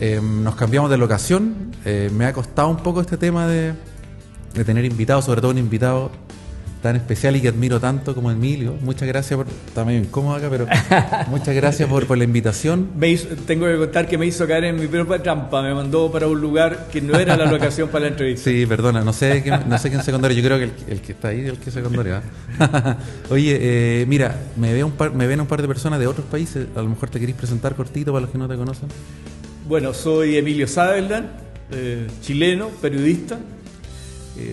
Nos cambiamos de locación. Me ha costado un poco este tema de tener invitados, sobre todo un invitado tan especial y que admiro tanto como Emilio. Muchas gracias por... Está medio incómodo acá, pero muchas gracias por la invitación. Tengo que contar que me hizo caer en mi propia trampa. Me mandó para un lugar que no era la locación para la entrevista. Sí, perdona, no sé quién secundario. Yo creo que el que está ahí es el que es secundario. Oye, mira, me ven un par de personas de otros países. A lo mejor te querís presentar cortito para los que no te conocen. Bueno, soy Emilio Sutherland, chileno, periodista.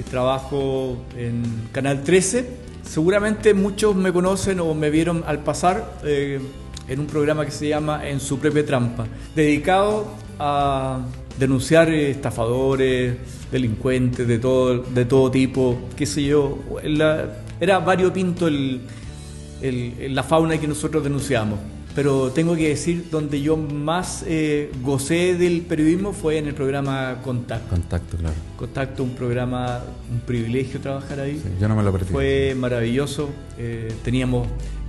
Trabajo en Canal 13. Seguramente muchos me conocen o me vieron al pasar en un programa que se llama En su propia trampa, dedicado a denunciar estafadores, delincuentes de todo tipo, qué sé yo. Era variopinto la fauna que nosotros denunciamos. Pero tengo que decir, donde yo más gocé del periodismo fue en el programa Contacto. Contacto, claro. Contacto, un programa, un privilegio trabajar ahí. Sí, yo no me lo perdí. Fue maravilloso.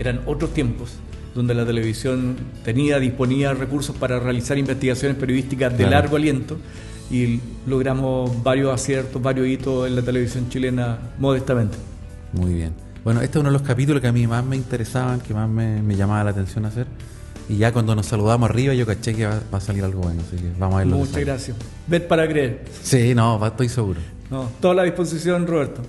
Eran otros tiempos donde la televisión disponía recursos para realizar investigaciones periodísticas de largo aliento, y logramos varios aciertos, varios hitos en la televisión chilena modestamente. Muy bien. Bueno, este es uno de los capítulos que a mí más me interesaban, que más me llamaba la atención hacer. Y ya cuando nos saludamos arriba, yo caché que va a salir algo bueno. Así que vamos a verlo. Muchas gracias. Ver para creer. Sí, no, estoy seguro. No, toda la disposición, Roberto.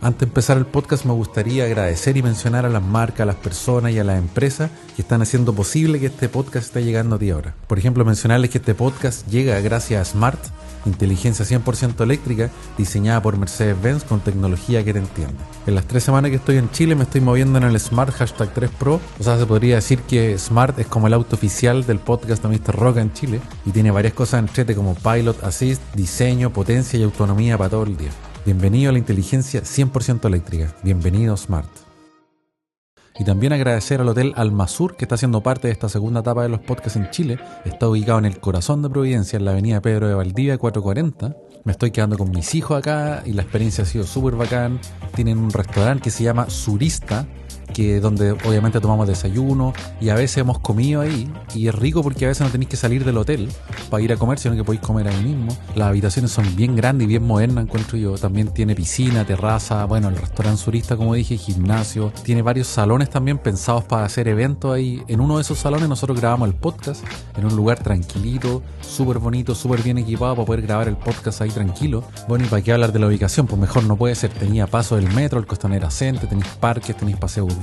Antes de empezar el podcast, me gustaría agradecer y mencionar a las marcas, a las personas y a las empresas que están haciendo posible que este podcast esté llegando a ti ahora. Por ejemplo, mencionarles que este podcast llega gracias a Smart, inteligencia 100% eléctrica, diseñada por Mercedes-Benz con tecnología que te entiende. En las 3 semanas que estoy en Chile me estoy moviendo en el Smart #3 Pro. O sea, se podría decir que Smart es como el auto oficial del podcast de Mr. Roca en Chile, y tiene varias cosas entrete como Pilot Assist, diseño, potencia y autonomía para todo el día. Bienvenido a la inteligencia 100% eléctrica. Bienvenido Smart. Y también agradecer al Hotel Almasur, que está siendo parte de esta segunda etapa de los podcasts en Chile. Está ubicado en el corazón de Providencia, en la avenida Pedro de Valdivia 440. Me estoy quedando con mis hijos acá y la experiencia ha sido súper bacán. Tienen un restaurante que se llama Surista, donde obviamente tomamos desayuno y a veces hemos comido ahí, y es rico porque a veces no tenéis que salir del hotel para ir a comer, sino que podéis comer ahí mismo. Las habitaciones son bien grandes y bien modernas, encuentro yo. También tiene piscina, terraza, bueno, el restaurante Surista, como dije, gimnasio. Tiene varios salones también pensados para hacer eventos ahí. En uno de esos salones nosotros grabamos el podcast en un lugar tranquilito, súper bonito, súper bien equipado para poder grabar el podcast ahí tranquilo. Bueno, y para qué hablar de la ubicación, pues mejor no puede ser. Tenía paso del metro, el Costanera Center, tenéis parques, tenéis paseo urbano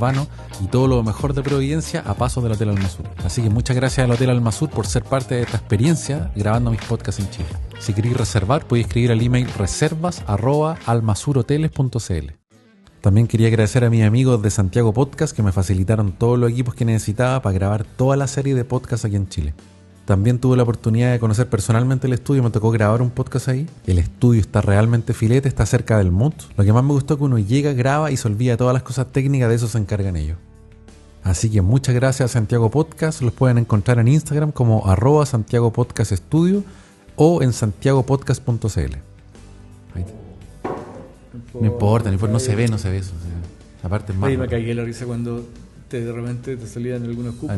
y todo lo mejor de Providencia a paso del Hotel Almasur. Así que muchas gracias al Hotel Almasur por ser parte de esta experiencia grabando mis podcasts en Chile. Si queréis reservar, podéis escribir al email reservas@almasurhoteles.cl. También quería agradecer a mis amigos de Santiago Podcast que me facilitaron todos los equipos que necesitaba para grabar toda la serie de podcasts aquí en Chile. También tuve la oportunidad de conocer personalmente el estudio, me tocó grabar un podcast ahí. El estudio está realmente filete, está cerca del MUT. Lo que más me gustó es que uno llega, graba y se olvida todas las cosas técnicas, de eso se encargan ellos. Así que muchas gracias a Santiago Podcast, los pueden encontrar en Instagram como @SantiagoPodcastStudio o en santiagopodcast.cl. No importa, no se ve eso. Aparte es más. Me cagué la risa cuando de repente te salían algunos cupos.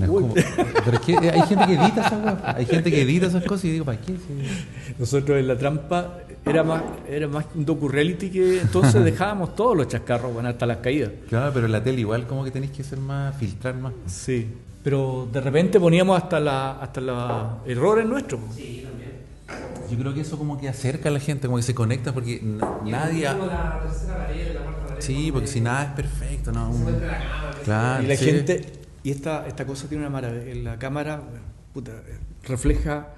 Pero es que hay gente que edita esas cosas. Hay gente que edita esas cosas y digo, ¿para qué? Sí. Nosotros en La Trampa era más un docu-reality, que entonces dejábamos todos los chascarros, bueno, hasta las caídas. Claro, pero en la tele igual como que tenéis que ser más, filtrar más. Sí, pero de repente poníamos hasta los errores nuestros. Sí, también. Yo creo que eso como que acerca a la gente, como que se conecta, porque nadie... La tercera pared, la cuarta pared. Sí, porque si nada es perfecto, ¿no? Se muestra la cámara. Claro, y la sí. gente... Y esta cosa tiene una maravilla. La cámara, puta, refleja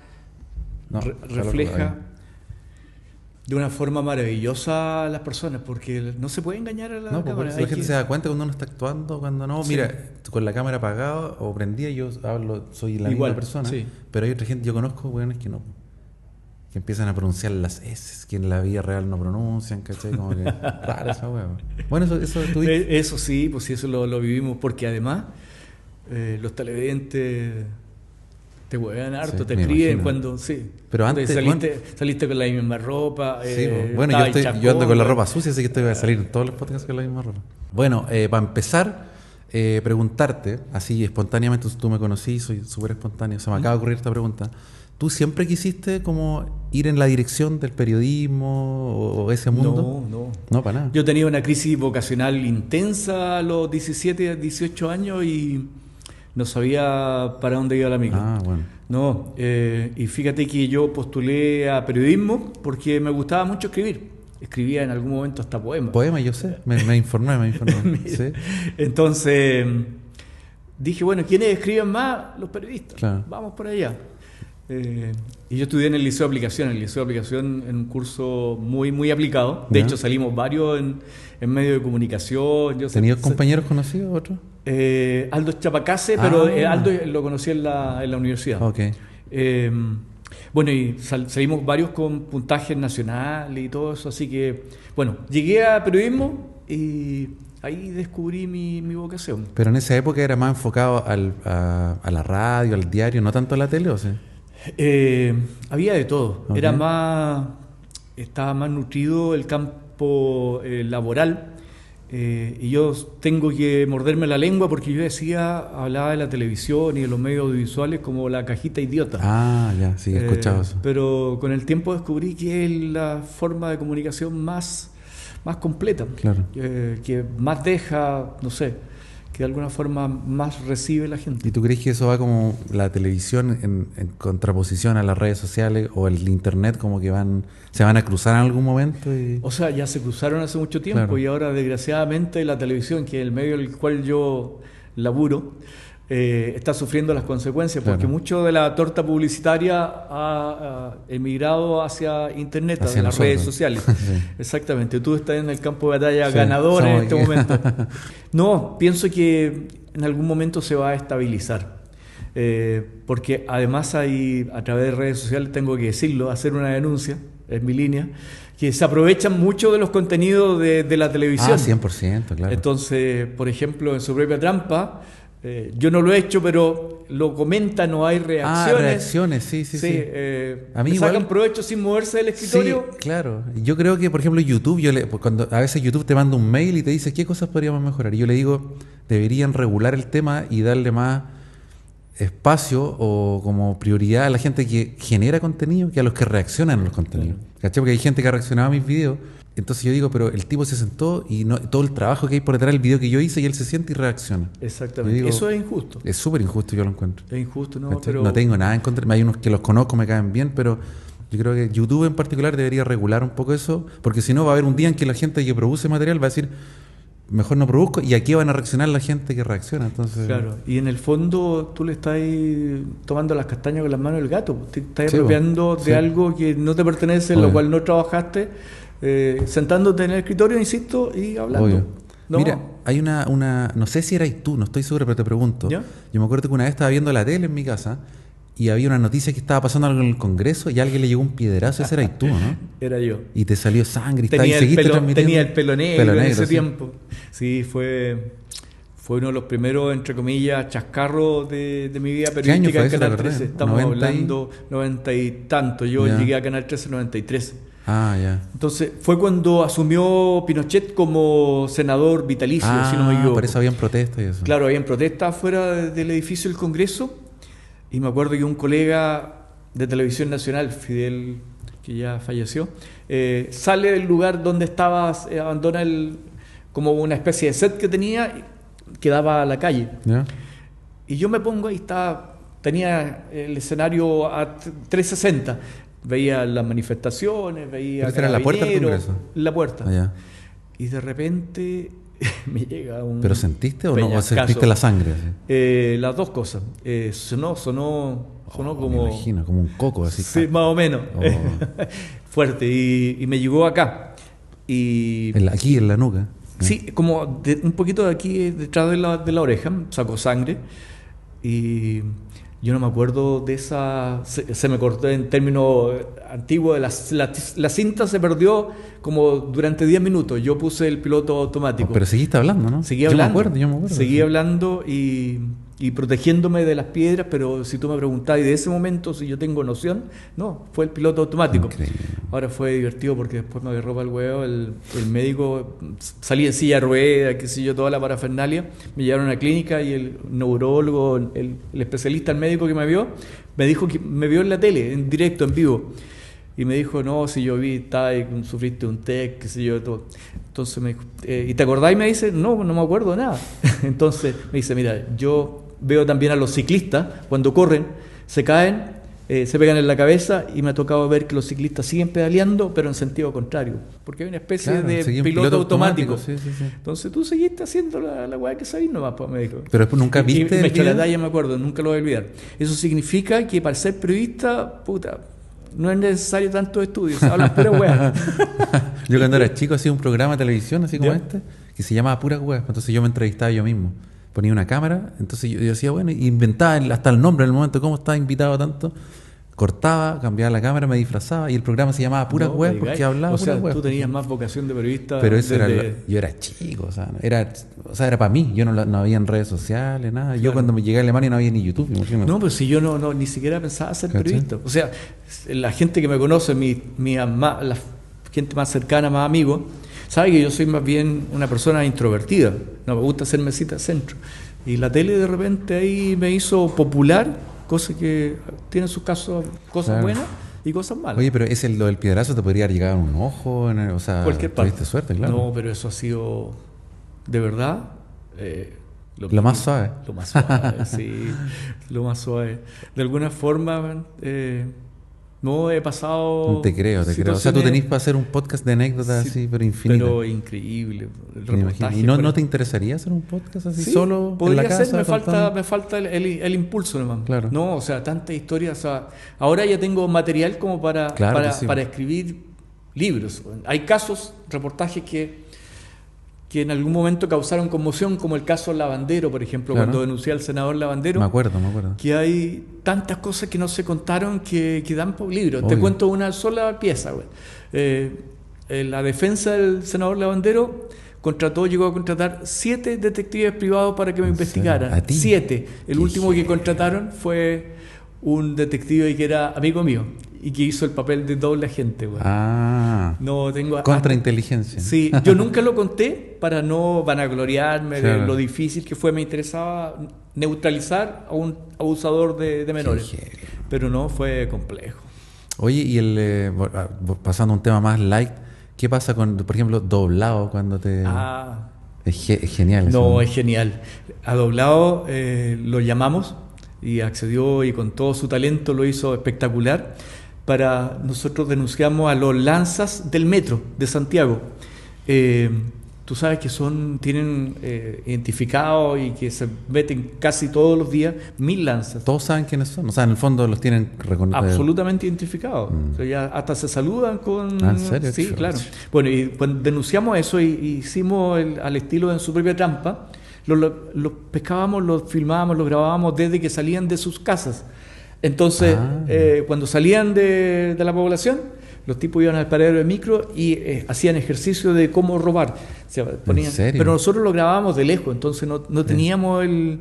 de una forma maravillosa a las personas, porque no se puede engañar a la cámara. Porque la gente se da cuenta cuando uno está actuando, cuando no. Sí. Mira, con la cámara apagada o prendida, yo hablo, soy la misma persona, sí. Pero hay otra gente, yo conozco weones que no, que empiezan a pronunciar las S que en la vida real no pronuncian, ¿cachai? Como que rara esa weá. Bueno, eso sí, pues sí, eso lo vivimos, porque además los televidentes te huevan harto, sí, te críen cuando, sí. Pero antes saliste con la misma ropa. Sí, bueno, yo ando con la ropa sucia, así que estoy a salir en todos los podcasts con la misma ropa. Bueno, para empezar, preguntarte, así espontáneamente, tú me conocí, soy súper espontáneo, se me acaba de ocurrir esta pregunta. ¿Tú siempre quisiste como ir en la dirección del periodismo o ese mundo? No. No, para nada. Yo tenía una crisis vocacional intensa a los 17, 18 años y no sabía para dónde iba la micro. Ah, bueno. No, y fíjate que yo postulé a periodismo porque me gustaba mucho escribir. Escribía en algún momento hasta poemas. Poema, yo sé, me informé. ¿Sí? Entonces dije, bueno, ¿quiénes escriben más? Los periodistas. Claro. Vamos por allá. Y yo estudié en el Liceo de Aplicación, en un curso muy aplicado. De hecho, salimos varios en medio de comunicación. ¿Tenías compañeros conocidos, otros? Aldo Chapacase, pero Aldo lo conocí en la universidad. Okay. Bueno, y salimos varios con puntajes nacionales y todo eso, así que, bueno, llegué a periodismo y ahí descubrí mi vocación. Pero en esa época era más enfocado a la radio, al diario, no tanto a la tele, ¿o sí? Había de todo. Okay. Estaba más nutrido el campo laboral. Y yo tengo que morderme la lengua porque yo hablaba de la televisión y de los medios audiovisuales como la cajita idiota. Ah, ya, sí, he escuchado eso. Pero con el tiempo descubrí que es la forma de comunicación más completa, claro. Que más deja, no sé, que de alguna forma más recibe la gente. ¿Y tú crees que eso va como la televisión en contraposición a las redes sociales o el internet, como que se van a cruzar en algún momento? O sea, ya se cruzaron hace mucho tiempo, claro. Y ahora desgraciadamente la televisión, que es el medio en el cual yo laburo, está sufriendo las consecuencias, porque mucho de la torta publicitaria ha emigrado hacia internet, hacia las redes sociales. Sí. Exactamente, tú estás en el campo de batalla ganador en este momento. No, pienso que en algún momento se va a estabilizar, porque además hay, a través de redes sociales, tengo que decirlo, hacer una denuncia, es mi línea, que se aprovechan mucho de los contenidos de la televisión. 100%, claro. Entonces, por ejemplo, en Su Propia Trampa, yo no lo he hecho, pero lo comentan o hay reacciones. Reacciones, sí. A mí igual sacan provecho sin moverse del escritorio. Sí, claro. Yo creo que, por ejemplo, YouTube, cuando a veces YouTube te manda un mail y te dice qué cosas podríamos mejorar. Y yo le digo, deberían regular el tema y darle más espacio o como prioridad a la gente que genera contenido que a los que reaccionan a los contenidos. Claro. ¿Cachai? Porque hay gente que ha reaccionado a mis videos. Entonces yo digo, pero el tipo se sentó y todo el trabajo que hay por detrás del video que yo hice y él se siente y reacciona. Exactamente. Digo, eso es injusto. Es súper injusto, yo lo encuentro. Es injusto, ¿no? Pero no tengo nada en contra. Hay unos que los conozco, me caen bien, pero yo creo que YouTube en particular debería regular un poco eso, porque si no va a haber un día en que la gente que produce material va a decir, mejor no produzco, y aquí van a reaccionar la gente que reacciona. Entonces, claro, y en el fondo tú le estás tomando las castañas con las manos del gato. Te estás apropiando de algo que no te pertenece, en lo cual no trabajaste. Sentándote en el escritorio, insisto, y hablando. No. Mira, hay una no sé si eras tú, no estoy seguro, pero te pregunto. ¿Ya? Yo me acuerdo que una vez estaba viendo la tele en mi casa y había una noticia que estaba pasando algo en el Congreso y a alguien le llegó un piedrazo. Ese eras tú, ¿no? Era yo. Y te salió sangre y tenía el pelo negro en ese sí. tiempo. Sí, fue uno de los primeros, entre comillas, chascarros de mi vida periodística en Canal 13. Estamos hablando 90 y tanto. Yo llegué a Canal 13 en 93. Ah, ya. Entonces, fue cuando asumió Pinochet como senador vitalicio, si no me equivoco. Por eso habían protestas y eso. Claro, habían protestas afuera del edificio del Congreso, y me acuerdo que un colega de Televisión Nacional, Fidel, que ya falleció, sale del lugar donde estaba, abandona como una especie de set que tenía, que daba a la calle. ¿Ya? Y yo me pongo ahí, tenía el escenario a 360. Veía las manifestaciones, veía... ¿Esta era la puerta del Congreso? La puerta. Ah, y de repente me llega un... ¿Pero sentiste o no? ¿O sentiste la sangre? Las dos cosas. Sonó como... Me imagino, como un coco así. Sí, más o menos. Fuerte. Y me llegó acá. Aquí en la nuca. Sí, como un poquito de aquí detrás de la oreja. Sacó sangre. Y... yo no me acuerdo de esa... Se me cortó en términos antiguos. La cinta se perdió como durante 10 minutos. Yo puse el piloto automático. Pero seguiste hablando, ¿no? Seguí hablando. Yo me acuerdo. Seguí hablando y y protegiéndome de las piedras, pero si tú me preguntás, y de ese momento, si yo tengo noción, no, fue el piloto automático. Increíble. Ahora fue divertido porque después me agarró para el huevo, el médico, salí en silla de ruedas, qué sé yo, toda la parafernalia, me llevaron a la clínica y el neurólogo, el especialista, el médico que me vio, me dijo que me vio en la tele, en directo, en vivo. Y me dijo, no, si yo vi, sufriste un TEC, qué sé yo, todo. Entonces me dijo, ¿y te acordás? Y me dice, no, no me acuerdo de nada. Entonces me dice, mira, yo veo también a los ciclistas, cuando corren, se caen, se pegan en la cabeza, y me ha tocado ver que los ciclistas siguen pedaleando, pero en sentido contrario, porque hay una especie de piloto automático. Sí. Entonces tú seguiste haciendo la weá que sabís nomás, pues, me dijo. Pero después nunca viste Y me el echó la video. talla, me acuerdo, nunca lo voy a olvidar. Eso significa que para ser periodista, puta, no es necesario tantos estudios, se hablan pura weá. Yo cuando era chico hacía un programa de televisión así como ¿Ya? este, que se llamaba Puras Huevas. Entonces yo me entrevistaba yo mismo. Ponía una cámara, entonces yo decía, bueno, inventaba hasta el nombre en el momento, cómo estaba invitado tanto. Cortaba, cambiaba la cámara, me disfrazaba y el programa se llamaba Puras No, Huevas me digáis. porque hablaba O sea, puras huevas. tú tenías más vocación de periodista. Pero eso desde- era, yo era chico, o sea, era para mí. Yo no había en redes sociales, nada. Yo Claro. cuando me llegué a Alemania no había ni YouTube, imagínate. No, pues si yo no ni siquiera pensaba ser ¿Cachai? periodista. O sea, la gente que me conoce, la gente más cercana, más amigos, sabe que yo soy más bien una persona introvertida. No me gusta hacer mesita de centro. Y la tele de repente ahí me hizo popular, cosa que tiene sus casos, cosas Claro. buenas y cosas malas. Oye, pero lo del piedrazo te podría haber llegado en un ojo, o sea, Cualquier parte. tuviste suerte, claro. No, pero eso ha sido, de verdad, Lo más suave. Lo más suave, sí, lo más suave. De alguna forma, no he pasado. Te creo. O sea, tú situaciones- tenés para hacer un podcast de anécdotas Sí, así, pero infinito. Pero increíble. El Me imagino. reportaje, ¿Y no por- te interesaría hacer un podcast así Sí, solo en podría la casa? ser, contando? me falta el impulso nomás. Claro. No, o sea, tantas historias. O sea, ahora ya tengo material como Claro que sí. para escribir libros. Hay casos, reportajes que en algún momento causaron conmoción, como el caso Lavandero, por ejemplo, Claro. cuando denuncié al senador Lavandero. Me acuerdo. Que hay tantas cosas que no se contaron que dan por libros. Te Obvio. cuento una sola pieza, güey. La defensa del senador Lavandero llegó a contratar 7 detectives privados para que me ¿En investigaran. serio? ¿A ti? 7. El Qué último que heavy. contrataron fue un detective que era amigo mío y que hizo el papel de doble agente, güey. Ah, No tengo contrainteligencia. Sí, yo nunca lo conté para no vanagloriarme Claro. de lo difícil que fue. Me interesaba neutralizar a un abusador de menores. Qué heavy. Pero no, fue complejo. Oye, y pasando a un tema más light, ¿qué pasa con, por ejemplo, doblado cuando te... Es genial eso. No, es genial. A Doblado lo llamamos y accedió y con todo su talento lo hizo espectacular. Nosotros denunciamos a los lanzas del metro de Santiago. Tú sabes que tienen identificados y que se meten casi todos los días 1000 lanzas. Todos saben quiénes son. O sea, en el fondo los tienen reconocidos. Absolutamente identificados. O sea, ya hasta se saludan con... Ah, ¿en serio? Sí, Qué claro. chulo. Bueno, y cuando denunciamos eso y hicimos al estilo de En su propia trampa, los pescábamos, los filmábamos, los grabábamos desde que salían de sus casas. Entonces, cuando salían de la población, los tipos iban al paradero de micro y hacían ejercicio de cómo robar. O sea, ¿En serio? pero nosotros lo grabábamos de lejos, entonces no teníamos el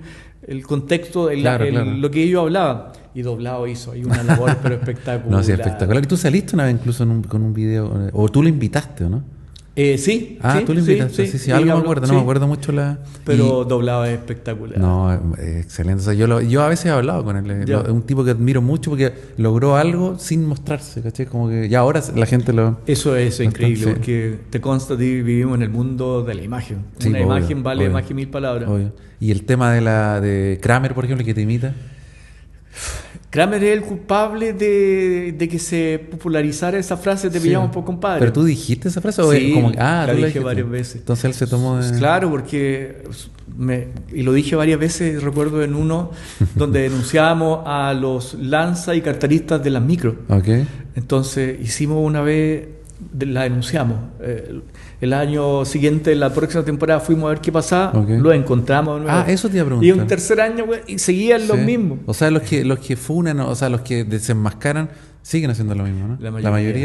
contexto, Claro. lo que ellos hablaban. Y Doblado hizo ahí una labor pero espectacular. No, sí, espectacular. Y tú saliste una vez incluso con un video, o tú lo invitaste, ¿o no? Sí. Ah, sí, tú lo invitaste. Sí, Y algo me habló- acuerdo. sí, No me acuerdo mucho Pero Doblado es espectacular. No, excelente. O sea, yo a veces he hablado con él. Ya. Es un tipo que admiro mucho porque logró algo sin mostrarse, ¿cachai? Como que ya ahora la gente lo... Eso es increíble, sí. porque te consta que vivimos en el mundo de la imagen. Sí, Una obvio, imagen vale obvio. más que 1000 palabras. Obvio. Y el tema de Kramer, por ejemplo, que te imita. Kramer es el culpable de que se popularizara esa frase, te pillamos por compadre. ¿Pero tú dijiste esa frase? ¿O Sí, como, la tú dije dijiste? varias veces. Entonces él se tomó de... Claro, porque y lo dije varias veces, recuerdo en uno donde denunciábamos a los lanza y carteristas de las micros. Ok. Entonces hicimos una vez, la denunciamos. El año siguiente, la próxima temporada, fuimos a ver qué pasaba, Ok. lo encontramos. de nuevo. Ah, eso te iba a Y preguntar. un tercer año, güey, y seguían los Sí. mismos. O sea, los que funan, o sea, los que desenmascaran, siguen haciendo lo mismo, ¿no? La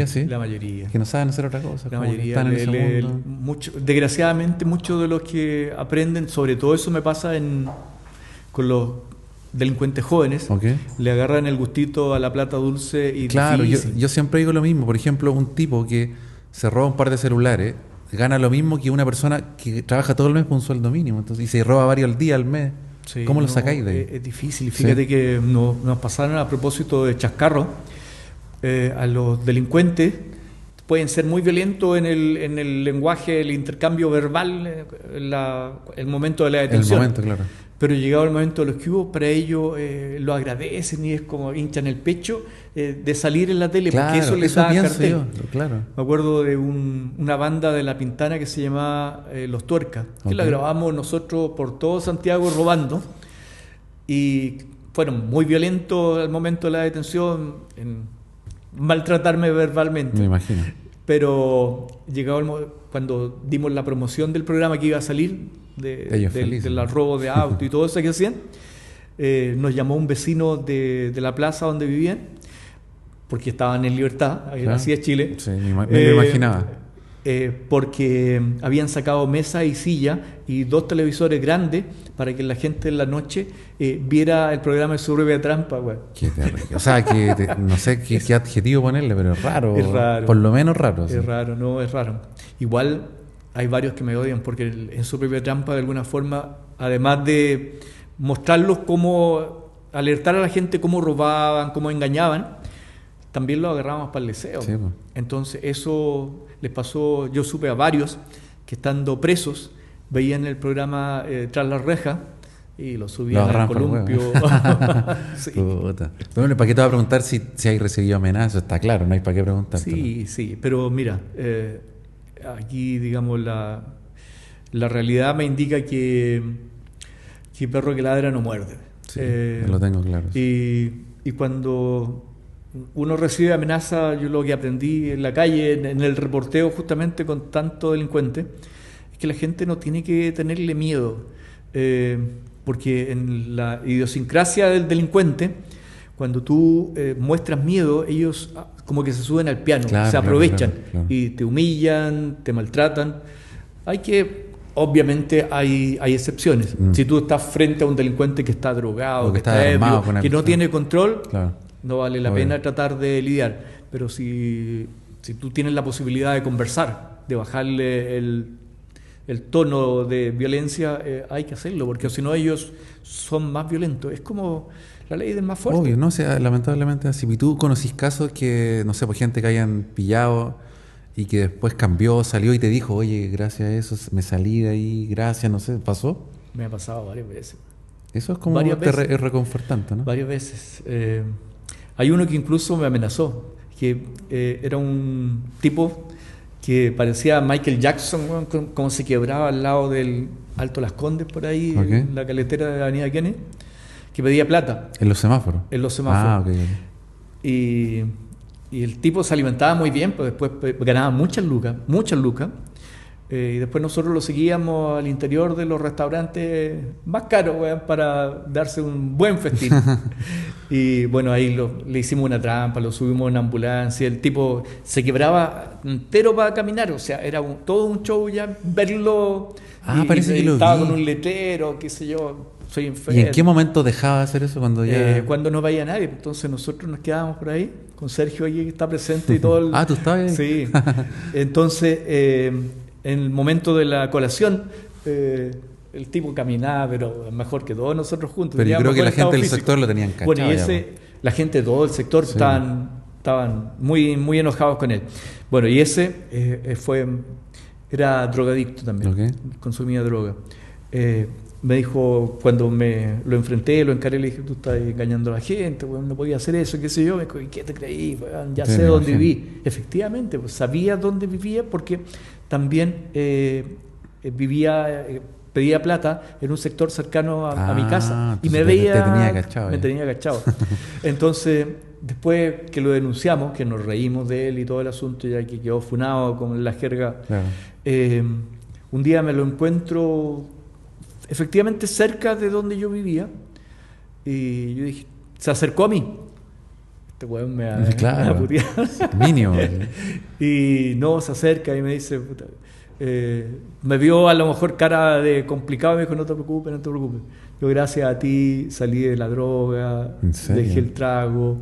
sí. La mayoría. Que no saben hacer otra cosa. La como que mayoría, están en ese mundo. desgraciadamente, muchos de los que aprenden, sobre todo eso me pasa con los delincuentes jóvenes, Ok. le agarran el gustito a la plata dulce y Claro, difícil. yo siempre digo lo mismo. Por ejemplo, un tipo que se roba un par de celulares gana lo mismo que una persona que trabaja todo el mes por un sueldo mínimo. Entonces, y se roba varios al día, al mes. Sí, ¿Cómo lo no, sacáis de ahí? Es difícil. Fíjate que nos pasaron a propósito de chascarro. A los delincuentes pueden ser muy violentos en el lenguaje, el intercambio verbal, el momento de la El detención. momento, claro. Pero llegado el momento de los que hubo, para ellos lo agradecen y es como hinchan el pecho de salir en la tele, Claro, porque eso les eso da pienso cartel. yo, claro. Me acuerdo de una banda de La Pintana que se llamaba Los Tuercas, que la Ok. grabamos nosotros por todo Santiago robando, y fueron muy violentos al momento de la detención, en maltratarme verbalmente. Me imagino. Pero cuando dimos la promoción del programa que iba a salir, Ellos felices. del robo de auto y todo eso que hacían, nos llamó un vecino de la plaza donde vivían, porque estaban en libertad, Claro. así es Chile. Sí, me lo imaginaba. Porque habían sacado mesa y silla y 2 televisores grandes para que la gente en la noche viera el programa de Su Propia Trampa, güey. Qué terrible. O sea, no sé qué adjetivo ponerle, pero es raro. Es raro. Por lo menos raro. sí. Es raro, no, es raro. Igual hay varios que me odian porque en Su Propia Trampa, de alguna forma, además de mostrarlos cómo, alertar a la gente cómo robaban, cómo engañaban, también los agarrábamos para el deseo. Sí, pues. Entonces eso les pasó, yo supe a varios que estando presos veían el programa Tras las Rejas y lo subían Lo al agarraban por el columpio. Sí. Puta. Bueno, ¿para qué te va a preguntar si hay recibido amenazas? Está claro, no hay para qué preguntar. Sí, pero mira, aquí digamos la realidad me indica que perro que ladra no muerde. Sí, lo tengo claro. Y cuando uno recibe amenaza, yo lo que aprendí en la calle, en el reporteo justamente con tanto delincuente, es que la gente no tiene que tenerle miedo, porque en la idiosincrasia del delincuente, cuando tú muestras miedo, ellos como que se suben al piano, Claro, se claro, aprovechan claro. y te humillan, te maltratan. Obviamente hay excepciones. Si tú estás frente a un delincuente que está drogado, O que que está está armado ebrio, con que no algo, tiene control, Claro. no vale la Obvio. pena tratar de lidiar. Pero si tú tienes la posibilidad de conversar, de bajarle el tono de violencia, hay que hacerlo, porque si no ellos son más violentos. Es como la ley del más fuerte. Obvio, no, o sea, lamentablemente así. ¿Y tú conocís casos que, no sé, por gente que hayan pillado y que después cambió, salió y te dijo, oye, gracias a eso me salí de ahí, gracias, no sé, pasó? Me ha pasado varias veces. Eso es como Varias veces. es reconfortante, ¿no? Varias veces. Hay uno que incluso me amenazó, que era un tipo que parecía Michael Jackson, weón, como se quebraba al lado del Alto Las Condes, por ahí, Ok. en la caletera de la Avenida Kennedy, que pedía plata En los semáforos. en los semáforos. Ah, ok. Y el tipo se alimentaba muy bien, pues después ganaba muchas lucas. Y después nosotros lo seguíamos al interior de los restaurantes más caros, weón, para darse un buen festín. Y bueno, ahí le hicimos una trampa, lo subimos en una ambulancia. El tipo se quebraba entero para caminar, o sea, era todo un show ya verlo. Parece que lo estaba vi. con un letrero, qué sé yo, soy enfermo. ¿Y en qué momento dejaba de hacer eso cuando ya...? Cuando no veía nadie, entonces nosotros nos quedábamos por ahí, con Sergio ahí que está presente y todo. Ah, ¿tú estabas ahí? Sí. Entonces, en el momento de la colación, el tipo caminaba, pero mejor que todos nosotros juntos. Pero yo teníamos creo que buen la estado gente del físico. sector lo tenían cachado. Bueno, y ya, la gente de todo el sector Sí. estaban muy, muy enojados con él. Bueno, y ese era drogadicto también, Ok. consumía droga. Me dijo, cuando lo enfrenté, lo encaré, le dije, tú estás engañando a la gente, weón, no podía hacer eso, qué sé yo. Me dijo, ¿y qué te creí? Weón, ya Sí, sé me dónde imagino. viví. Efectivamente, pues, sabía dónde vivía porque también pedía plata en un sector cercano a mi casa. Y entonces me veía... te tenía cachado me ya. tenía cachado. Entonces, después que lo denunciamos, que nos reímos de él y todo el asunto, ya que quedó funado con la jerga, Claro. un día me lo encuentro efectivamente cerca de donde yo vivía y yo dije, se acercó a mí. Este weón me va Claro. a putear. Mínimo. Y no, se acerca y me dice, puta, me vio a lo mejor cara de complicado y me dijo, no te preocupes, Yo gracias a ti salí de la droga, ¿En serio? dejé el trago,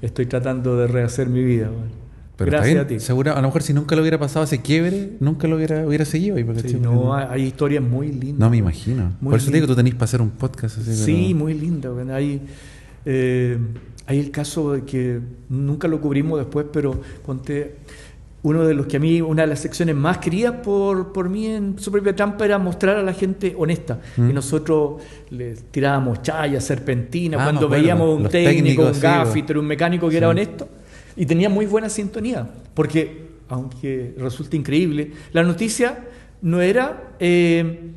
estoy tratando de rehacer mi vida. Bueno. Pero Gracias está a bien, ti. seguro, a lo mejor si nunca lo hubiera pasado ese quiebre, nunca lo hubiera seguido ahí. Porque, Sí, no, hay historias muy lindas. no me imagino. Muy Por eso te digo, lindo. tú tenés para hacer un podcast así. Sí, pero- muy linda. Bueno, hay el caso de que nunca lo cubrimos después, pero ponte uno de los que a mí, una de las secciones más queridas por mí en su propia trampa era mostrar a la gente honesta. Y nosotros le tirábamos chaya, serpentina, Ah, me cuando acuerdo. veíamos un Los técnico, técnicos, un sí, gaffiter, un mecánico que sí. era honesto y tenía muy buena sintonía, porque aunque resulta increíble, la noticia no era El